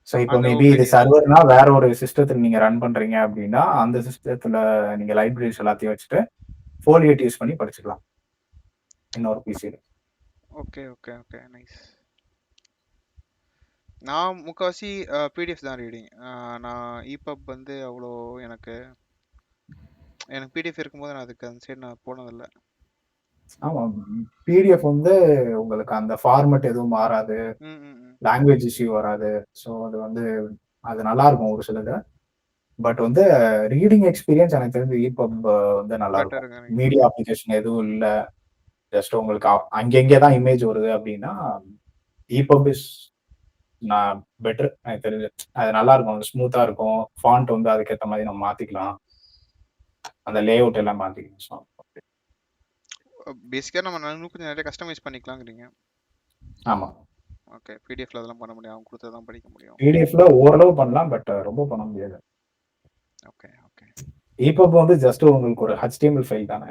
ஸோ இப்போ அந்த மேபி இது ஒப்பீனியன்ஸ். சர்வர்னா வேற ஒரு சிஸ்டத்துல நீங்க ரன் பண்றீங்க அப்படின்னா, அந்த சிஸ்டத்துல நீங்க லைப்ரரிஸ் எல்லாத்தையும் வச்சுட்டு ஃபோலியேட் யூஸ் பண்ணி படிச்சுக்கலாம். இன்னொரு பிசில. Okay, okay, okay. நைஸ். நான் முக்காவாசி பிடிஎஃப் தான் ரீடிங். நான் EPUB வந்து அவ்வளோ எனக்கு எனக்கு பிடிஎஃப் இருக்கும்போது நான் அதுக்கு அந்த சைடு நான் போனதில்ல. ஆமா. பிடிஎஃப் வந்து உங்களுக்கு அந்த ஃபார்மேட் எதுவும் மாறாது. ம், ம், ம். லாங்குவேஜ் இஷ்யூ வராது. ஸோ அது வந்து அது நல்லா இருக்கும் ஒரு சிலது. பட் வந்து ரீடிங் எக்ஸ்பீரியன்ஸ் எனக்கு தெரிஞ்சு EPUB வந்து நல்லா இருக்கும். பெட்டருங்கிறீங்க. மீடியா அப்ளிகேஷன் எதுவும் இல்ல. ஜஸ்ட் உங்களுக்கு அங்கங்கே தான் இமேஜ் வருது அப்படின்னா, EPUB இஸ் நான் பெட்டர் எனக்கு தெரிஞ்சு. அது நல்லா இருக்கும். ஸ்மூத்தா இருக்கும். ஃபாண்ட் வந்து அதுக்கேத்த மாரி நம்ம மாத்திக்கலாம். அந்த லேஅவுட் எல்லாம் மாத்திக்கலாம். ஸோ பேசிக்கா நம்ம இன்னும் கொஞ்சம் நிறைய கஸ்டமைஸ் பண்ணிக்கலாங்கிறீங்க. ஆமா. ஓகே. பிடிஎஃப்ல அதெல்லாம் பண்ண முடியும். அவங்க குடுத்தத தான் படிக்க முடியும். பிடிஎஃப்ல ஓரளவு பண்ணலாம். பட் ரொம்ப பண்ண முடியாது. Okay, okay. EPUB வந்து ஜஸ்ட் உங்களுக்கு ஒரு HTML ஃபைல் தானே.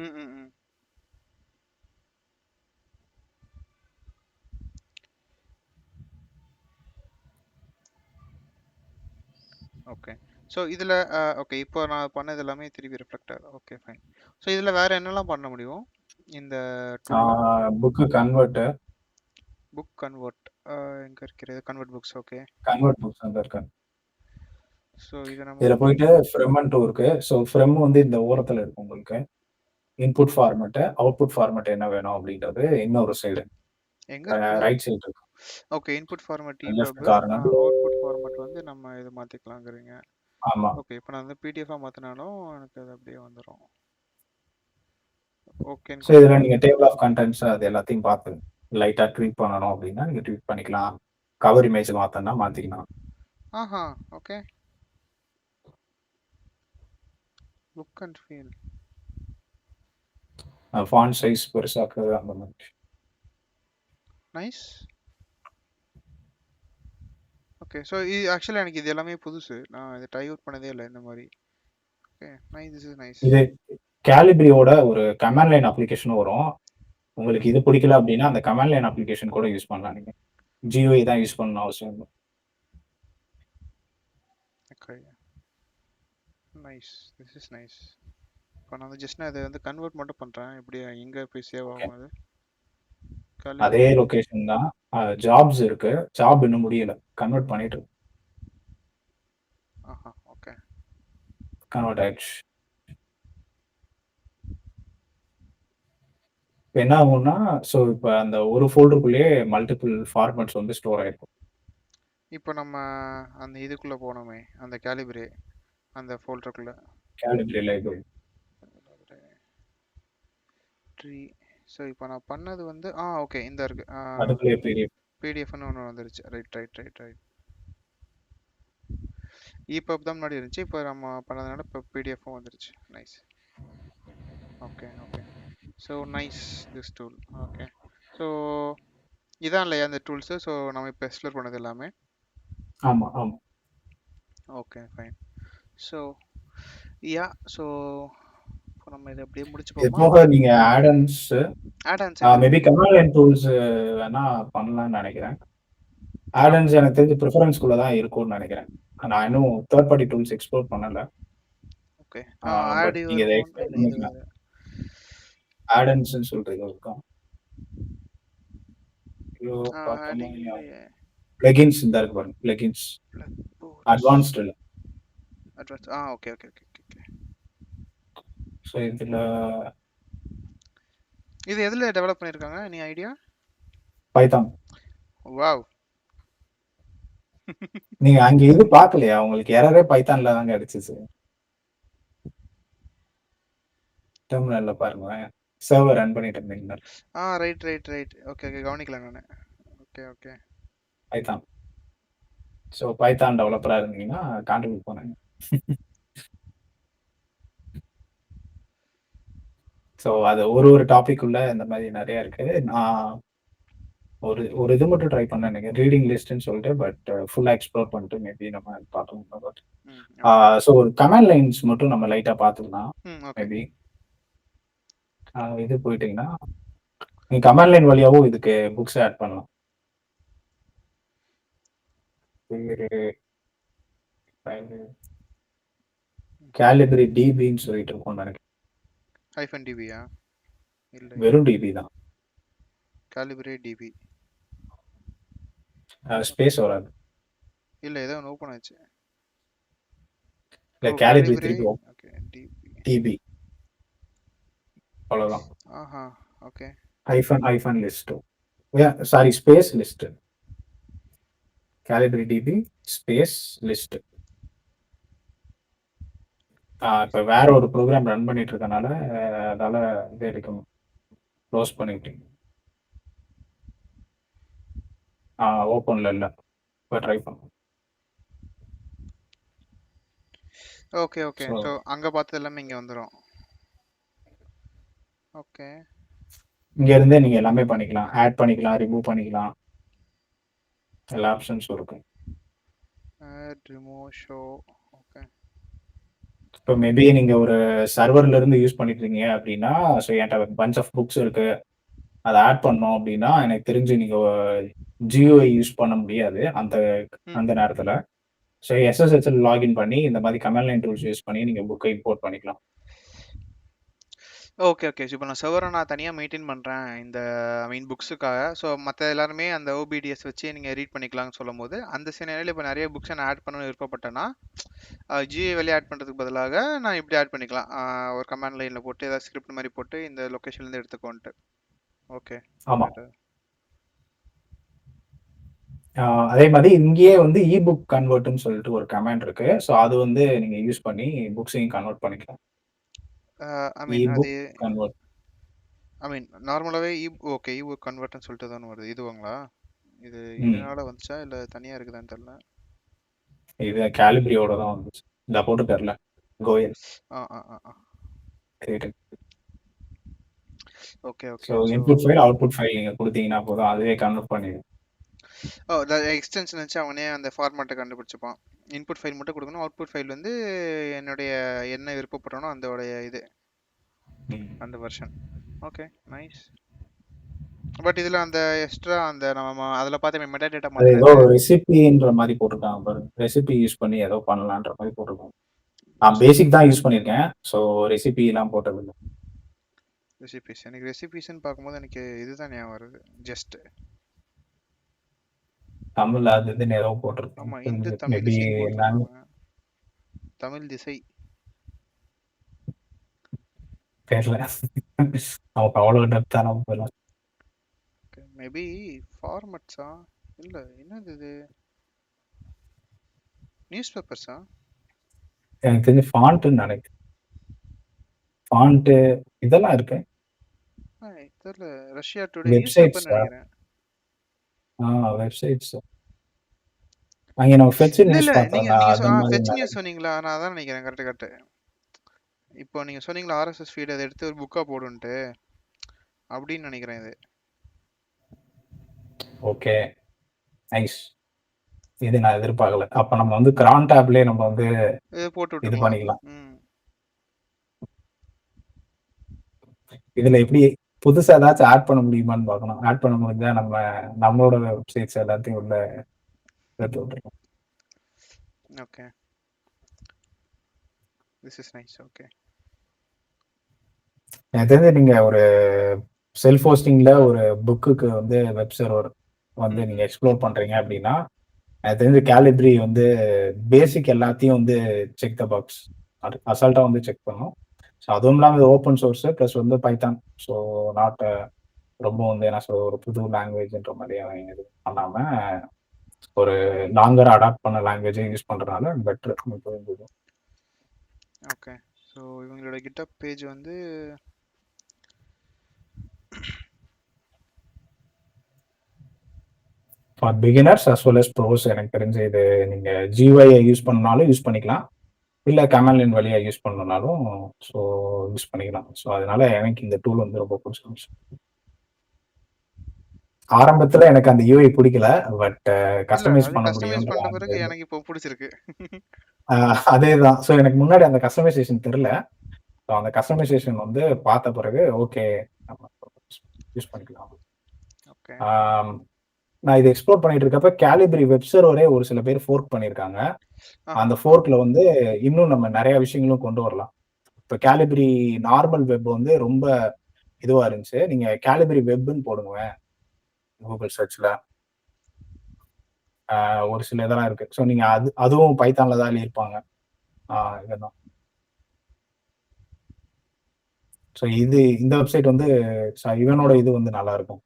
ம், ம், ம். ஓகே. ஸோ இதுல ஓகே. இப்போ நான் பண்ணது எல்லாமே திருப்பி ரிஃப்ளெக்ட் ஆகுது. Okay, fine. ஸோ இதுல வேற என்னலாம் பண்ண முடியும்? இந்த டூல்ல? புக் கன்வெர்ட் புக் கன்வெர்ட் எங்க இருக்கிறது? Convert books. Okay. Convert books வந்து இருக்கு. ஸோ இத நம்ம இதுல எப்படி போயிட்டு ஃப்ரெம்ன்னு டூ இருக்கு. ஸோ ஃப்ரெம் வந்து இந்த ஓரத்துல இருக்கு உங்களுக்கு. இன்புட் ஃபார்மேட், அவுட்புட் ஃபார்மேட் என்ன வேணும் அப்படின்றது இன்னொரு சைடு. எங்க இருக்குது? ரைட் சைடு இருக்கு. Okay. Input format left EPUB. Corner. Output format வந்து நம்ம இது மாத்திக்கலாங்கிறீங்க. ஆமா. ஓகே. இப்போ நான் வந்து பிடிஎஃபா மாத்தினாலும் எனக்கு அது அப்படியே வந்துரும். ஓகேன்னு ஸோ இதுல குடுத்துட்டு நீங்க டேபிள் ஆஃப் கன்டென்ட்ஸ் அது எல்லாத்தையும் பார்த்து லைட்டா ட்வீட் பண்ணணும் அப்படின்னா நீங்க ட்வீட் பண்ணிக்கலாம். கவர் இமேஜ் மாத்தணும்னா மாத்திக்கலாம். Aha. Okay. Look and feel. Font size பெருசாக்குறது அந்த மாதிரி. நைஸ். ஓகே. ஸோ இது ஆக்சுவலா எனக்கு இது எல்லாமே புதுசு. நான் இத ட்ரை அவுட் பண்ணதே இல்ல இந்த மாரி. Okay. Nice. This is nice. இது கேலிபிரியோட ஒரு கமாண்ட் லைன் அப்ளிகேஷன் வரும். உங்களுக்கு ம். இது பிடிக்கல அப்படின்னா அந்த கமாண்ட் லைன் அப்ளிகேஷன் கூட யூஸ் பண்ணலாம் நீங்க. GUI தான் யூஸ் பண்ணணும் அவசியம் இல்ல. Okay. Nice. This is nice. இப்போ நான் வந்து ஜஸ்ட் நான் இத வந்து கன்வெர்ட் மட்டும் பண்றேன். எப்படி எங்க போய் சேவ் ஓகே. ஆகும் அது? அதே Calibri. லொகேஷன் தான். ஜாப்ஸ் இருக்கு. ஜாப் இன்னும் முடியல. கன்வெர்ட் பண்ணிட்டு இருக்கு. ஆஹா. ஓகே. கன்வெர்ட் ஆயிடுச்சு. இப்ப என்ன ஆகும்னா, ஸோ இப்ப அந்த ஒரு ஃபோல்டருக்குள்ளேயே மல்டிபிள் ஃபார்மேட்ஸ் வந்து ஸ்டோர் ஆயிருக்கும். இப்போ நம்ம அந்த இதுக்குள்ள போனோமே, அந்த Calibri அந்த ஃபோல்டருக்குள்ள. கேலிபிரி லைப்ரரி. ட்ரீ. ஸோ இப்போ நான் பண்ணது வந்து ஓகே. இந்த இருக்கு. அதுக்குள்ளேயே பிடிஎஃப். பிடிஎஃப்னு ஒன்று வந்துருச்சு. ரைட். EPUB தான் முன்னாடி இருந்துச்சு. இப்போ நம்ம பண்ணதுனால இப்போ பிடிஎஃப்பும் வந்துருச்சு. Nice. Okay. So nice this tool. Okay. So இதான் இல்லையா அந்த டூல்ஸு? ஸோ நம்ம இப்போ எக்ஸ்ப்ளோர் பண்ணது எல்லாமே. ஆமா. Okay, fine. ஸோ ஸோ இப்போ நம்ம இதை அப்படியே இது முடிச்சுப்போமா? போக நீங்க ஆடன்ஸ் ஆட்-ஆன்ஸ் என்ன மேபி இருக்கு? கமாண்ட் லைன் டூல்ஸ் வேணா பண்ணலாம்னு நினைக்கிறேன். ஆடன்ஸ் எனக்கு தெரிஞ்சு ப்ரிஃபரன்ஸ்குள்ள தான் இருக்கும்னு நினைக்கிறேன். நான் இன்னும் தேர்ட் பார்ட்டி டூல்ஸ் எக்ஸ்ப்ளோர் பண்ணல. ஓகே. பட் ஆட் நீங்க யுவர் இதை ஓன் எக்ஸ்ப்ளோர் இல்லை இது பண்ணிக்கலாம். வேறு. ஆடன்ஸ்ன்னு சொல்லிட்டு இது இருக்கும். ஐயோ ஆட் பார்த்தோம்னா இல்லையே. பிளகின்ஸ் இந்த இருக்கு பாருங்க. பிளகின்ஸ் அட்வான்ஸ்டு இல்லை. அட்வான்ஸ். ஓகே. ஸோ இதுல இது எதில் டெவலப் பண்ணியிருக்காங்க? நீ ஐடியா? பைத்தான். வாவ். நீங்க அங்க இது பார்க்கலையா? உங்களுக்கு எரரே பைத்தான்ல தாங்க அடிச்சுச்சு. டெர்மினல்ல பாருங்களேன். சர்வர் ரன் பண்ணிட்டு இருந்தீங்கன்னா. Right right right. Okay okay, கவனிக்கல நானு. Okay okay. Python. So Python டெவலப்பரா இருந்தீங்கன்னா கான்ட்ரிபியூட் பண்ணுங்க. ஸோ அது ஒரு டாபிக் உள்ள இந்த மாதிரி நிறைய இருக்கு. நான் ஒரு இது மட்டும் ட்ரை பண்ணேன் எனக்கு ரீடிங் லிஸ்ட்னு சொல்லிட்டு, பட் ஃபுல்லா எக்ஸ்ப்ளோர் பண்ணிட்டு மேபி நம்ம பார்க்கலாம். ஸோ ஒரு கமாண்ட் லைன்ஸ் மட்டும் நம்ம லைட்டா பார்த்துக்கலாம். மேபி இது போயிட்டீங்கன்னா நீங்க கமாண்ட் லைன் வழியாவும் இதுக்கு புக்ஸ் ஆட் பண்ணலாம். கேலிபரி டிபின்னு சொல்லிட்டு இருக்கோம் நினைக்கிறேன். ஹைஃபன் டிபியா? இல்ல, வெறும் டிபி தான். கேலிபரே டிபி ஸ்பேஸ் வராது. இல்ல, ஏதோ ஒன்று ஓப்பன் ஆச்சு. இல்ல கேலிபரி திருப்பி ஓகே டிபி அவ்வளவுதான். Aha, okay. Hyphen list, sorry space list, calibre DB space list. இப்போ வேற ஒரு ப்ரோக்ராம் ரன் பண்ணிட்டு இருக்கனால அதால இது எடுக்கணும், க்ளோஸ் பண்ணிட்டு. ஓப்பன்ல இல்லை, இப்போ ட்ரை பண்ணும். Okay okay. ஸோ அங்கே பார்த்தது எல்லாமே இங்கே வந்துடும். ஓகே, இங்க இருந்தே நீங்க எல்லாமே பண்ணிக்கலாம், ஆட் பண்ணிக்கலாம், ரிமூவ் பண்ணிக்கலாம், எல்லா ஆப்ஷன்ஸும் இருக்கும். Add, remove, show. ஓகே. இப்போ மேபி நீங்க ஒரு சர்வர்ல இருந்து யூஸ் பண்ணிட்டு இருக்கீங்க அப்படின்னா, ஸோ என்கிட்ட பஞ்ச் ஆஃப் புக்ஸ் இருக்கு, அதை ஆட் பண்ணோம் அப்படின்னா எனக்கு தெரிஞ்சு நீங்க ஜியோஐ யூஸ் பண்ண முடியாது அந்த நேரத்துல. ஸோ எஸ்எஸ்ஹெச்எல் லாகின் பண்ணி இந்த மாதிரி கமாண்ட் லைன் டூல்ஸ் யூஸ் பண்ணி நீங்க புக்கை இம்போர்ட் பண்ணிக்கலாம். Okay okay. இப்போ நான் சர்வரை நான் தனியாக மெயின்டைன் பண்ணுறேன் இந்த புக்ஸுக்காக. ஸோ மற்ற எல்லாருமே அந்த ஓபிடிஎஸ் வச்சு நீங்கள் ரீட் பண்ணிக்கலாம்னு சொல்லும் போது, அந்த சினாரியில் இப்போ நிறைய புக்ஸை நான் ஆட் பண்ணணும்னு விருப்பப்பட்டேன்னா ஜிஏ வெளியே ஆட் பண்ணுறதுக்கு பதிலாக நான் இப்படி ஆட் பண்ணிக்கலாம். ஒரு கமாண்ட் லைனில் போட்டு ஏதாவது ஸ்கிரிப்ட் மாதிரி போட்டு இந்த லொக்கேஷன்லேருந்து எடுத்துக்கோன்ட்டு. ஓகே. ஆமாம். அதே மாதிரி இங்கேயே வந்து இபுக் கன்வெர்ட்னு சொல்லிட்டு ஒரு கமாண்ட் இருக்கு. ஸோ அது வந்து நீங்க யூஸ் பண்ணி புக்ஸையும் கன்வெர்ட் பண்ணிக்கலாம். இபுக் கன்வெர்ட், நார்மலாகவே ஓகே, இபுக் கன்வெர்ட்னு சொல்லிட்டு தான் வருது. இதுவாங்களா? இது இதனால வந்துச்சா இல்லை தனியாக இருக்குதான்னு தெரியல. இது கேலிபரியோட தான் வந்துச்சு. இந்த போட்டு தெரியல. Goyal. Okay okay. So input file output file நீங்க கொடுத்தீங்கன்னா போதும், அதுவே கன்வெர்ட் பண்ணிடும். எக்ஸ்டென்ஷன் வச்சு அவனே அந்த ஃபார்மேட்டை கண்டுபிடிச்சிப்பான். இன்புட் ஃபைல் மட்டும் கொடுக்கணும், அவுட்புட் ஃபைல் வந்து என்னுடைய என்ன விருப்பப்படுறனோ அதோடைய இது, அந்த வெர்ஷன். Okay, nice. பட் இதுல அந்த எக்ஸ்ட்ரா அந்த நம்ம அதுல பார்த்த மெட்டா டேட்டா மாதிரி ஏதோ ரெசிபின்ற மாதிரி போட்டுருக்காங்க பாருங்க. ரெசிபி யூஸ் பண்ணி ஏதோ பண்ணலான்ற மாதிரி போட்டுருக்காங்க. நான் பேசிக் தான் யூஸ் பண்ணியிருக்கேன். ஸோ ரெசிபி எல்லாம் போட்டதில்லை. ரெசிபிஸ், எனக்கு ரெசிபிஸ்ன்னு பார்க்கும்போது எனக்கு இதுதான் ஞாபகம் வருது. ஜஸ்ட் தமிழ்ல அது இது ஏதோ போட்டிருக்கேன். ஆமா, இந்த தமிழ் திசை போட்டுருக்காங்க. தமிழ் திசை தெரியல. நமக்கு அவ்வளோ டெப்தா நம்ம போயிடலாம். மேபி ஃபார்மட்ஸா இல்ல என்னது இது, நியூஸ் பேப்பர்ஸா? எனக்கு தெரிஞ்சு ஃபாண்ட்னு நினைக்கிறேன். ஃபாண்ட் இதெல்லாம் இருக்கு. தெரியல. ரஷ்யா டுடே நியூஸ் பேப்பர் நினைக்கிறேன். வெப்சைட்ஸ் அங்க நம்ம ஃபெட்ச் நியூஸ் நீங்க பார்த்தோம். ஃபெட்ச் நியூஸ் சொன்னீங்களா? நான் அதான் நினைக்கிறேன். கரெக்ட். இப்போ நீங்க சொன்னீங்களா ஆர்எஸ்எஸ் ஃபீட் அதை எடுத்து ஒரு புக்கா போடுன்ட்டு, அப்படின்னு நினைக்கிறேன் இது. Okay, nice. இது நான் எதிர்பார்க்கல. அப்ப நம்ம வந்து கிரான் டேப்லயே நம்ம வந்து போட்டு இது பண்ணிக்கலாம். இதுல எப்படி புதுசா ஏதாச்சும் ஆட் பண்ண முடியுமான்னு பார்க்கணும். ஆட் பண்ண முடிஞ்சா நம்மளோட வெப்சைட்ஸ் எல்லாத்தையும் உள்ள சேர்த்து விட்டுருக்கோம். Okay, this is nice. Okay, எனக்கு தெரிஞ்சு நீங்க ஒரு செல்ஃப் ஹோஸ்டிங்ல ஒரு புக்குக்கு வந்து வெப் சர்வர் வந்து நீங்க எக்ஸ்ப்ளோர் பண்றீங்க அப்படின்னா, எனக்கு தெரிஞ்சு கேலிபரி வந்து பேசிக் எல்லாத்தையும் வந்து செக் த பாக்ஸ் அசால்ட்டா வந்து செக் பண்ணும். ஸோ அதுவும் இல்லாமல் இது ஓப்பன் சோர்ஸ் ப்ளஸ் வந்து பைத்தான். ஸோ நாட் ரொம்ப வந்து என்ன சொல்ற ஒரு புது லாங்குவேஜ்ன்ற மாதிரி அவங்க இது பண்ணாம ஒரு லாங்கர் அடாப்ட் பண்ண லாங்குவேஜை யூஸ் பண்றதுனால பெட்டர். ஓகே. ஸோ இவங்களோட GitHub பேஜ் வந்து for beginners as well as pros எனக்கு தெரிஞ்சு இது நீங்க GUI யூஸ் பண்ணாலும் யூஸ் பண்ணிக்கலாம், இல்லை கமாண்ட் லைன் வழியா யூஸ் பண்ணனாலும் ஸோ யூஸ் பண்ணிக்கலாம். ஸோ அதனால எனக்கு இந்த டூல் வந்து ரொம்ப பிடிச்சிருந்துச்சு. ஆரம்பத்துல எனக்கு அந்த UI பிடிக்கல, பட் இல்ல கஸ்டமைஸ் அது பண்ண கஸ்டமைஸ் முடியும்ன்ற பண்ண அந்த பிறகு எனக்கு இப்போ பிடிச்சிருக்கு. அதேதான். ஸோ எனக்கு முன்னாடி அந்த கஸ்டமைசேஷன் தெரியல. ஸோ அந்த கஸ்டமைசேஷன் வந்து பார்த்த பிறகு ஓகே நம்ம யூஸ் பண்ணிக்கலாம். ஓகே. நான் இதை எக்ஸ்ப்ளோர் பண்ணிட்டு இருக்கப்ப கேலிபிரி வெப் சர்வரே ஒரு சில பேர் ஃபோர்க் பண்ணியிருக்காங்க. அந்த ஃபோர்க்ல வந்து இன்னும் நம்ம நிறைய விஷயங்களும் கொண்டு வரலாம். இப்போ கேலிபிரி நார்மல் வெப் வந்து ரொம்ப இதுவா இருந்துச்சு. நீங்க கேலிபிரி வெப்னு போடுங்க கூகுள் சர்ச்ல, ஒரு சில இதெல்லாம் இருக்கு. ஸோ நீங்க அதுவும் பைத்தான்ல தான் எழுதியிருப்பாங்க. இதெல்லாம் ஸோ இந்த வெப்சைட் வந்து இவனோட இது வந்து நல்லா இருக்கும்.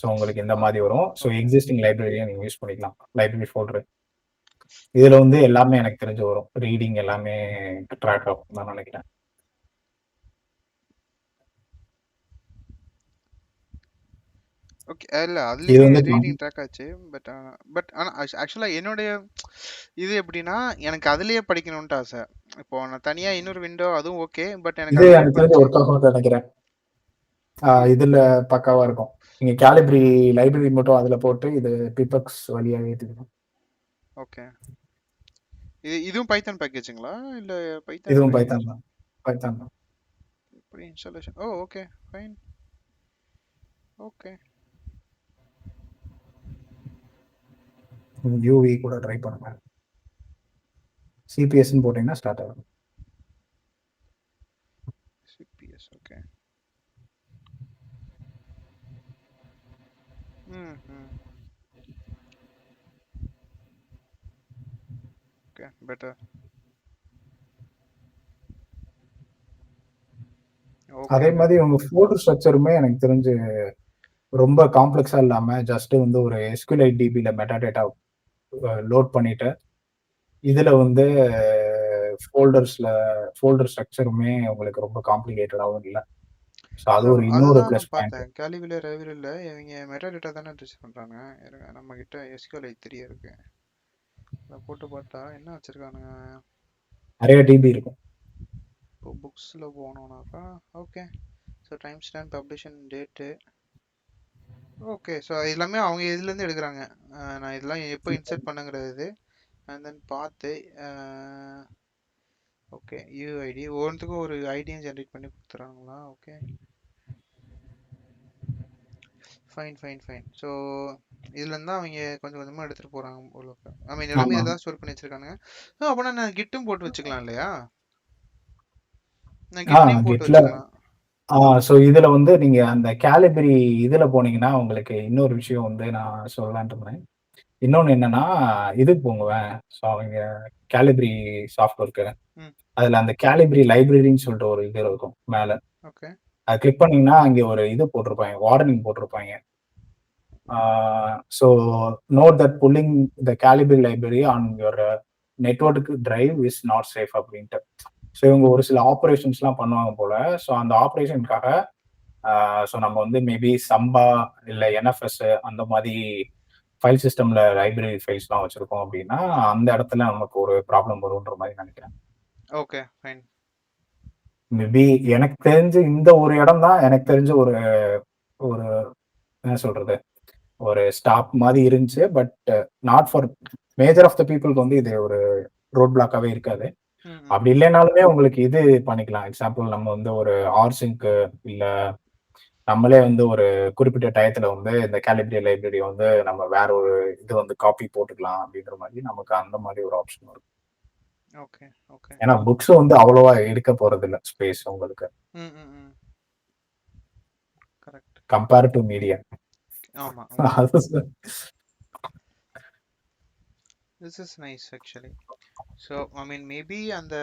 ஸோ உங்களுக்கு இந்த மாதிரி வரும். ஸோ எக்ஸிஸ்டிங் லைப்ரரியை நீங்க யூஸ் பண்ணிக்கலாம். லைப்ரரி ஃபோல்டர் இதுல வந்து எல்லாமே எனக்கு தெரிஞ்சு வரும். ரீடிங் எல்லாமே ட்ராக் ஆகும் நான் நினைக்கிறேன். ஓகே. இல்ல அதுலயுமே ரீடிங் ட்ராக் ஆச்சு. பட் ஆனா ஆக்சுவலா என்னுடைய இது எப்படின்னா, எனக்கு அதுலயே படிக்கணும்ட்டு ஆசை. இப்போ நான் தனியா இன்னொரு விண்டோ அதுவும் ஓகே, பட் எனக்கு இது அதுலயே எனக்கு தெரிஞ்ச படிச்சு ஒர்க் ஆகும் நினைக்கிறேன். இதுல பக்காவா இருக்கும். நீங்க கேலிபிரி லைப்ரரி மட்டும் அதுல போட்டு இது பிபக்ஸ் வழியா ஏற்றிக்கணும். ஓகே. இதுவும் பைத்தான் பேக்கேஜுங்களா இல்ல பைத்தான் இதுவும் பேக்கேஜ்? பைத்தான் தான். பைத்தான் தான். எப்படி installation? Oh okay fine. Okay. UV கூட ட்ரை பண்ணுங்க. சிபிஎஸ்ன்னு போட்டீங்கன்னா ஸ்டார்ட் ஆகும். CBS okay. Okay better. அதே மாதிரி உங்க ஃபோல்டர் ஸ்ட்ரக்சருமே எனக்கு தெரிஞ்சு ரொம்ப காம்ப்ளெக்ஸா இல்லாம ஜஸ்ட் வந்து ஒரு SQLite DBல மெட்டாடேட்டா லோட் பண்ணிட்டு இதுல வந்து ஃபோல்டர் ஸ்ட்ரக்சருமே உங்களுக்கு ரொம்ப காம்ப்ளிகேட்டடாகவும் இல்லை. ஸோ அது ஒரு இன்னொரு அதுதான் ப்ளஸ் நான் பாயிண்ட். பார்த்தேன். கேலிபிரியில் இவங்க மெட்டாடேட்டா தானே ரிசீவ் பண்றாங்க. நம்ம கிட்ட SQLite 3 இருக்கு. அதை போட்டு பார்த்தா என்ன வச்சிருக்கானுங்க, நிறைய டிபி இருக்கும். இப்போ புக்ஸில் போனோம்னாக்கா okay. So time stamp publication date okay. So எல்லாமே அவங்க இதுலேருந்து எடுக்கிறாங்க. நான் இதெல்லாம் எப்போ இன்சர்ட் பண்ணுங்கிறது அண்ட் தென் பார்த்து ஓகே யூஐடி ஒவ்வொன்றுத்துக்கும் ஒரு ஐடியும் ஜென்ரேட் பண்ணி கொடுத்துறாங்களா. Okay fine fine fine. So இதுலேருந்து அவங்க கொஞ்சம் கொஞ்சமாக எடுத்துகிட்டு போகிறாங்க போல. ஐ மீன் எல்லாமே எதாவது ஸ்டோர் பண்ணி வச்சுருக்கானுங்க. ஸோ அப்போனா நான் கிட்டும் போட்டு வச்சுக்கலாம் இல்லையா? நான் கிட்லையும் போட்டு வச்சுக்கலாம். ஸோ இதுல வந்து நீங்க அந்த கேலிபிரி இதுல போனீங்கன்னா உங்களுக்கு இன்னொரு விஷயம் வந்து நான் சொல்லலான்ட்டு இருந்தேன். இன்னொன்னு என்னன்னா இதுக்கு போங்குவேன். ஸோ அவங்க கேலிபிரி சாஃப்ட்வேருக்கு அதுல அந்த கேலிபிரி லைப்ரரின்னு சொல்லிட்டு ஒரு இது இருக்கும் மேல. ஓகே. அதை கிளிக் பண்ணீங்கன்னா அங்கே ஒரு இது போட்டிருப்பாங்க, வார்னிங் போட்டிருப்பாங்க. So note that pulling the calibre library on your network drive is not safe அப்படின்ட்டு. ஸோ இவங்க ஒரு சில ஆப்ரேஷன்ஸ்லாம் பண்ணுவாங்க போல. ஸோ அந்த ஆப்ரேஷனுக்காக ஸோ நம்ம வந்து மேபி சம்பா இல்லை என்எஃப்எஸ் அந்த மாதிரி ஃபைல் சிஸ்டம்ல லைப்ரரி ஃபைல்ஸ்லாம் வச்சிருக்கோம் அப்படின்னா அந்த இடத்துல நமக்கு ஒரு ப்ராப்ளம் வரும்ன்ற மாதிரி நினைக்கிறேன். Okay fine. மேபி எனக்கு தெரிஞ்சு இந்த ஒரு இடம் தான் எனக்கு தெரிஞ்ச ஒரு ஒரு என்ன சொல்றது ஒரு ஸ்டாப் மாதிரி இருந்துச்சு. But not for major of the பீப்புளுக்கு வந்து இது ஒரு ரோட் பிளாக்காவே இருக்காது. அப்படி இல்லைனாலுமே உங்களுக்கு இது பண்ணிக்கலாம். எக்ஸாம்பிள் நம்ம வந்து ஒரு ஆர்சிங்க்கு இல்ல நம்மளே வந்து ஒரு குறிப்பிட்ட டயத்துல வந்து இந்த கேலிபிரி லைப்ரரி வந்து நம்ம வேற ஒரு இது வந்து காப்பி போட்டுக்கலாம் அப்படின்ற மாதிரி நமக்கு அந்த மாதிரி ஒரு ஆப்ஷன் வரும். Okay okay. ஏன்னா புக்ஸ் வந்து அவ்வளவா எடுக்க போறது இல்லை ஸ்பேஸ் உங்களுக்கு. கரெக்ட். Compare to media. ஆமா. This is nice actually. So I mean maybe அந்த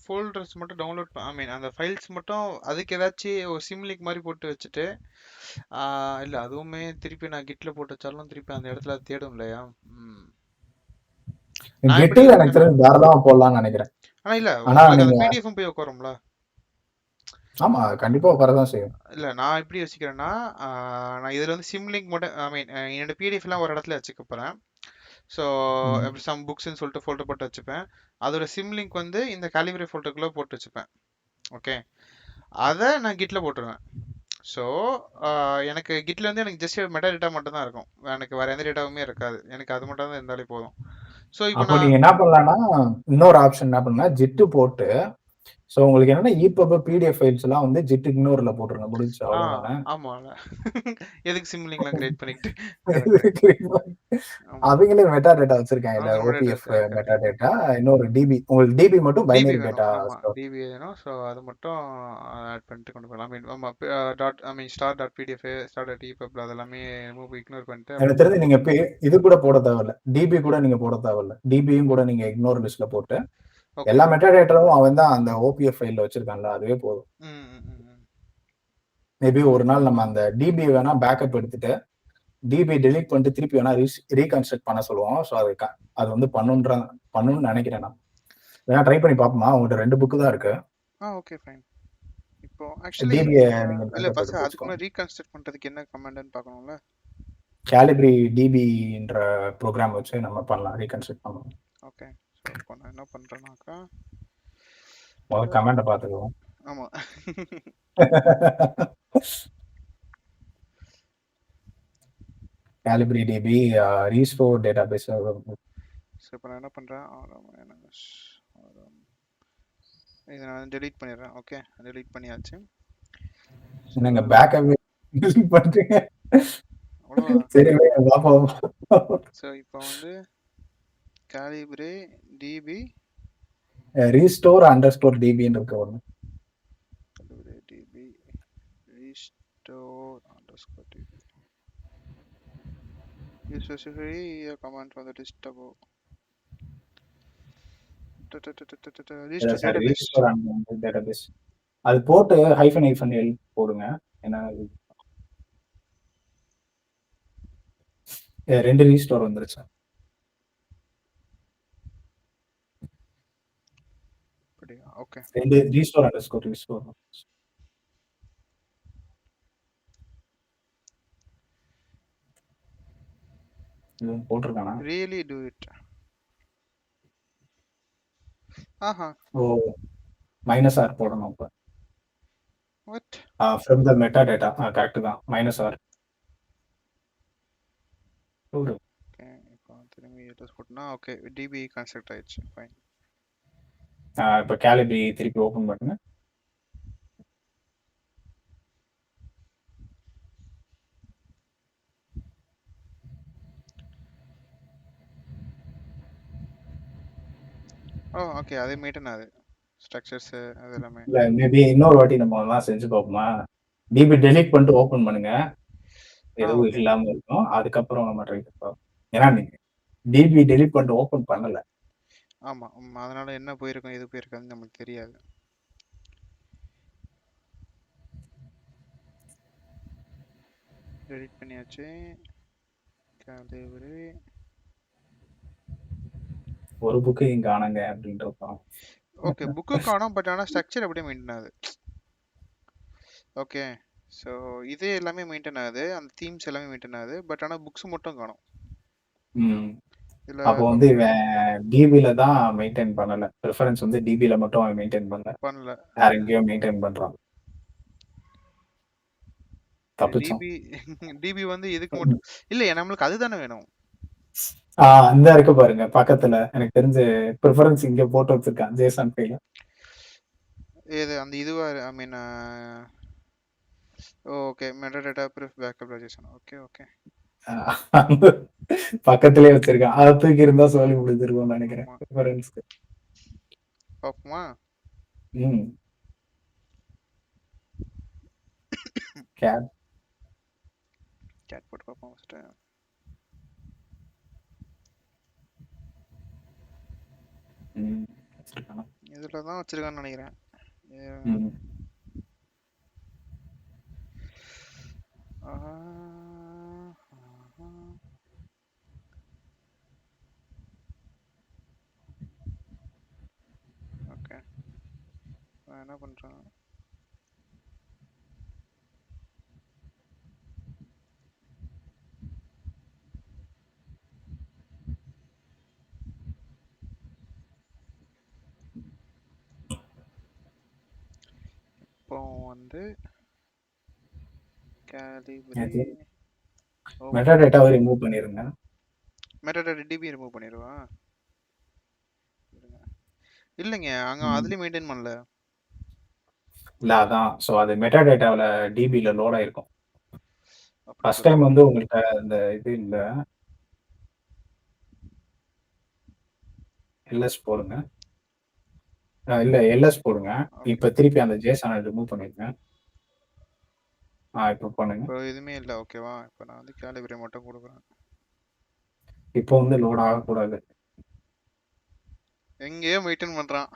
ஃபோல்டர்ஸ் மட்டும் டவுன்லோட் ஐ மீன் அந்த ஃபைல்ஸ் மட்டும் அதுக்கு ஏதாச்சும் ஒரு சிம்லிங்க் மாதிரி போட்டு வச்சுட்டு இல்லை அதுவுமே திருப்பி நான் கிட்ல போட்டு வச்சாலும் திருப்பி அந்த இடத்துல அது தேடும் இல்லையா? நான் எப்படி கிட்டில் எனக்கு யோசிக்கிறேன்னா தெரிஞ்சு தாராளமா போடலாம்னு நினைக்கிறேன். ஆனா இல்ல ஆனா உங்களுக்கு அந்த நீங்க பிடிஎஃப்பும் போய் உட்காரும்ல. ஆமா கண்டிப்பா வரதான் செய்யும். இல்ல நான் எப்படி யோசிக்கிறேன்னா நான் இதுல வந்து சிம்லிங்க் மட்டும் ஐ மீன் என்னோட பிடிஎஃப்லாம் ஒரு இடத்துல வச்சுக்க போறேன். ஸோ ம். எப்படி சம் புக்ஸ்ன்னு சொல்லிட்டு ஃபோல்டர் போட்டு வச்சுப்பேன். அதோட சிம்லிங்க் வந்து இந்த காலிபரி ஃபோல்டருக்குள்ளே போட்டு வச்சுப்பேன். ஓகே, அதை நான் கிட்ல போட்டுருவேன். ஸோ எனக்கு கிட்ல வந்து எனக்கு ஜஸ்ட் மெட்டா டேட்டா மட்டும் தான் இருக்கும். எனக்கு வேற எந்த டேட்டாவுமே இருக்காது. எனக்கு அது மட்டும் தான் இருந்தாலே போதும். ஸோ இப்போ அப்போ நான் நீங்க என்ன பண்ணலாம்னா இன்னொரு ஆப்ஷன் என்ன பண்ணா ஜிட்டு போட்டு ஸோ உங்களுக்கு என்னன்னா EPUB PDF ஃபைல்ஸ் எல்லாம் வந்து ஜிட் இக்னோர்ல போட்டுருங்க முடிஞ்சு அவ்வளவுதானே. ஆமாம்ல. எதுக்கு சிம்லிங்க்லாம் கிரியேட் பண்ணிக்கிட்டு. கரெக்ட். ஆமா. அவங்களே மெட்டா டேட்டா வச்சிருக்காங்கல்ல அவங்க meta OPF data meta correct. Data இன்னொரு டிபி உங்களுக்கு டிபி மட்டும் டிபி பைனரி வேணும். டேட்டா ஆமா, ஸ்டோர். டிபி வேணும். ஸோ அது மட்டும் ஆட் பண்ணிட்டு கொண்டு போகலாம். ஐ மீன் ஆமா dot I mean star dot PDF star dot epub அதெல்லாமே இக்னோர் பண்ணிட்டு எனக்கு அப்படியே தெரிஞ்சு நீங்க இது கூட போட தேவையில்ல டிபி கூட நீங்க போட தேவையில்ல டிபியும் கூட நீங்க இக்னோர் லிஸ்ட்ல போட்டு ஓகே. எல்லா மெட்டா டேட்டாவும் அவன் தான் அந்த OPF ஃபைல்ல வச்சிருக்கான்ல அதுவே போதும். ம் ம் ம் ம். மேபி ஒரு நாள் நம்ம அந்த டிபி வேணா பேக்கப் எடுத்துட்டு டிபி டெலீட் பண்ணிட்டு திருப்பி வேணா ரீகன்ஸ்ட்ரக்ட் பண்ண சொல்லுவோம். ஸோ அது வந்து பண்ணணும்னு நினைக்கிறேன் நான். வேணா ட்ரை பண்ணி பார்ப்போமா? உங்கள்கிட்ட 2 புக்கு தான் இருக்கு. Okay fine. இப்போ ஆக்சுவலி டிபியை நீங்க இல்ல பேக்கப் ஃபர்ஸ்ட் எடுத்து அதுக்கு வச்சுக்கோங்க. முன்னாடி ரீகன்ஸ்ட்ரக்ட் பண்றதுக்கு என்ன கமாண்ட்னு பார்க்கணும்ல. கேலிப்ரி டிபின்ற ப்ரோக்ராம் வச்சு நம்ம பண்ணலாம் ரீகன்ஸ்ட்ரக்ட் பண்ணலாம். ஓகே, ஸோ இப்போ நான் என்ன பண்றேன்னாக்கா முதல்ல கமெண்ட்டை பார்த்துக்குவோம். ஆமா. கேலிப்ரி டிபி ரீஸ்டோர் டேட்டாபேஸ். ஸோ இப்போ நான் என்ன பண்றேன் இதை நான் டெலீட் பண்ணிடுறேன். ஓகே, டெலீட் பண்ணியாச்சு. என்னங்க பேக்கப் பண்றீங்க? அவ்வளோதான். சரி பார்ப்போம். ஸோ இப்போ வந்து கேலிப்ரே டிபி ரீஸ்டோர் அண்டர்ஸ்கோர் டிபின்னு இருக்கு ஒன்று. கேலிப்ரே DP restore underscore db. You specify a command from the list above. Restore database. Database அது போட்டு ஹைஃபன் எல் போடுங்க. என்ன 2 ரீஸ்டோர் வந்துருச்சு. ஓகே, 2 ரீஸ்டோர் அண்டர்ஸ்கோர் ரீஸ்டோர் போட்டிருக்கானா? really do it. Aha, oh -r போடணும். இப்போ what? From the metadata correct தான் -r. ஓகே, இப்போ திரும்பி அட்ரஸ் போட்டனா ஓகே டிபி கன்ஸ்ட்ரக்ட் ஆயிடுச்சு. ஃபைன். இப்போ கேலிப்ரி திருப்பி ஓபன் பண்ணுங்க. ஓகே, அதே மெயின்டைன் ஆகுது ஸ்ட்ரக்சர்ஸ் அது எல்லாமே. இல்லை மேபி இன்னொரு வாட்டி நம்ம எல்லாம் செஞ்சு பார்ப்போமா? டிபி டெலீட் பண்ணிட்டு ஓப்பன் பண்ணுங்க. எதுவும் ஓகே. இல்லாம இருக்கும். அதுக்கப்புறம் நம்ம ட்ரை பண்ணலாம். ஏன்னா நீங்க டிபி டெலீட் பண்ணிட்டு ஓப்பன் பண்ணல. ஆமா, அதனால என்ன போயிருக்கும் எது போயிருக்காதுன்னு நமக்கு தெரியாது. டெலீட் பண்ணியாச்சு. கேலிப்ரே ஒரு புக்கு இங்க காணங்க அப்படின்றப்பா. ஓகே, புக்கு காணோம். பட் ஆனால் ஸ்ட்ரக்சர் அப்படியே மெயின்டைன் ஆகுது. ஓகே, ஸோ இது எல்லாமே மெயின்டைன் ஆகுது. அந்த தீம்ஸ் எல்லாமே மெயின்டைன் ஆகுது. பட் ஆனால் புக்ஸ் மட்டும் காணோம். அப்போ வந்து இவன் டிபில தான் மெயின்டைன் பண்ணல. ரெஃபரன்ஸ் வந்து டிபில மட்டும் அவன் மெயின்டைன் பண்ணல. வேற எங்கேயோ மெயின்டைன் பண்றான். தப்பிச்சோம். டிபி வந்து இதுக்கு மட்டும் இல்ல, நம்மளுக்கு அதுதானே வேணும். இந்த இருக்கு பாருங்க பக்கத்துல. எனக்கு தெரிஞ்ச ப்ரிஃபரன்ஸ் இங்க போட்டு வச்சிருக்கான் ஜேசன் ஃபைல. ஏது அந்த இதுவா I mean okay metadata proof backup registration. Okay okay, பக்கத்திலே வச்சிருக்கான். அதை தூக்கி இருந்தா சொல்லி முடிஞ்சிருக்கும்னு நினைக்கிறேன் ப்ரிஃபரன்ஸ்க்கு. பாப்போமா? கேட் போட்டு பார்ப்போம் ஃபர்ஸ்ட். வச்சிருக்கானா? இதுல தான் வச்சிருக்கான்னு நினைக்கிறேன். ம். ஓகே, என்ன பண்றான்? இப்போ வந்து கேலிபிரி எனக்கு மெட்டா டேட்டாவை ரிமூவ் பண்ணிருங்க. மெட்டாடேட்டா டிபி ரிமூவ் பண்ணிடுவா. இல்லைங்க, அங்க அதுலயும் மெயின்டைன் பண்ணல. இல்ல அதான். ஸோ அது மெட்டா டேட்டாவில் டிபியில் லோட் ஆயிருக்கும். அப்படி ஃபர்ஸ்ட் டைம் சொல்றீங்க. வந்து உங்கள்கிட்ட இந்த இது இல்லை. எல்எஸ் போடுங்க. இல்லை எல்எஸ் போடுங்க. ஓகே, இப்போ திருப்பி அந்த ஜேசனை ரிமூவ் பண்ணிருங்க. இப்போ பண்ணுங்க. இப்போ எதுவுமே இல்லை. ஓகேவா, இப்போ நான் வந்து கேலிபிரி மட்டும் கொடுக்குறேன். இப்போ வந்து லோட் ஆகக்கூடாது. எங்கேயோ மெயின்டைன் பண்றான்.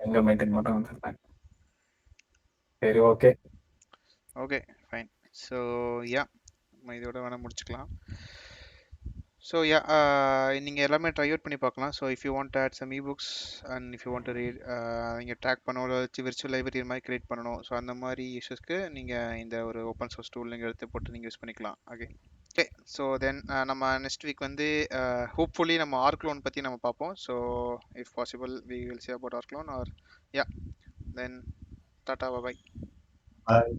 எங்க மெயின்டைன் மட்டும் வந்துருந்தாங்க. சரி, okay. Okay, fine. So yeah, நம்ம இதோட வேணால் முடிச்சுக்கலாம். ஸோ யா, நீங்கள் எல்லாமே ட்ரை அவுட் பண்ணி பார்க்கலாம். So if you want add some ebooks and if you want to read, நீங்கள் ட்ராக் பண்ணணும், வச்சு விர்ச்சுவல் லைப்ரரி மாதிரி கிரியேட் பண்ணணும். ஸோ அந்த மாதிரி இஷ்யூஸ்க்கு நீங்கள் இந்த ஒரு ஓப்பன் சோர்ஸ் டூல் நீங்கள் எடுத்து போட்டு நீங்கள் யூஸ் பண்ணிக்கலாம். Okay okay. ஸோ தென் நம்ம நெக்ஸ்ட் வீக் வந்து ஹோப்ஃபுல்லி நம்ம ஆர்க் லோன் பற்றி நம்ம பார்ப்போம். So if possible we will say about ஆர்க் லோன் or ya then tata bye. Bye.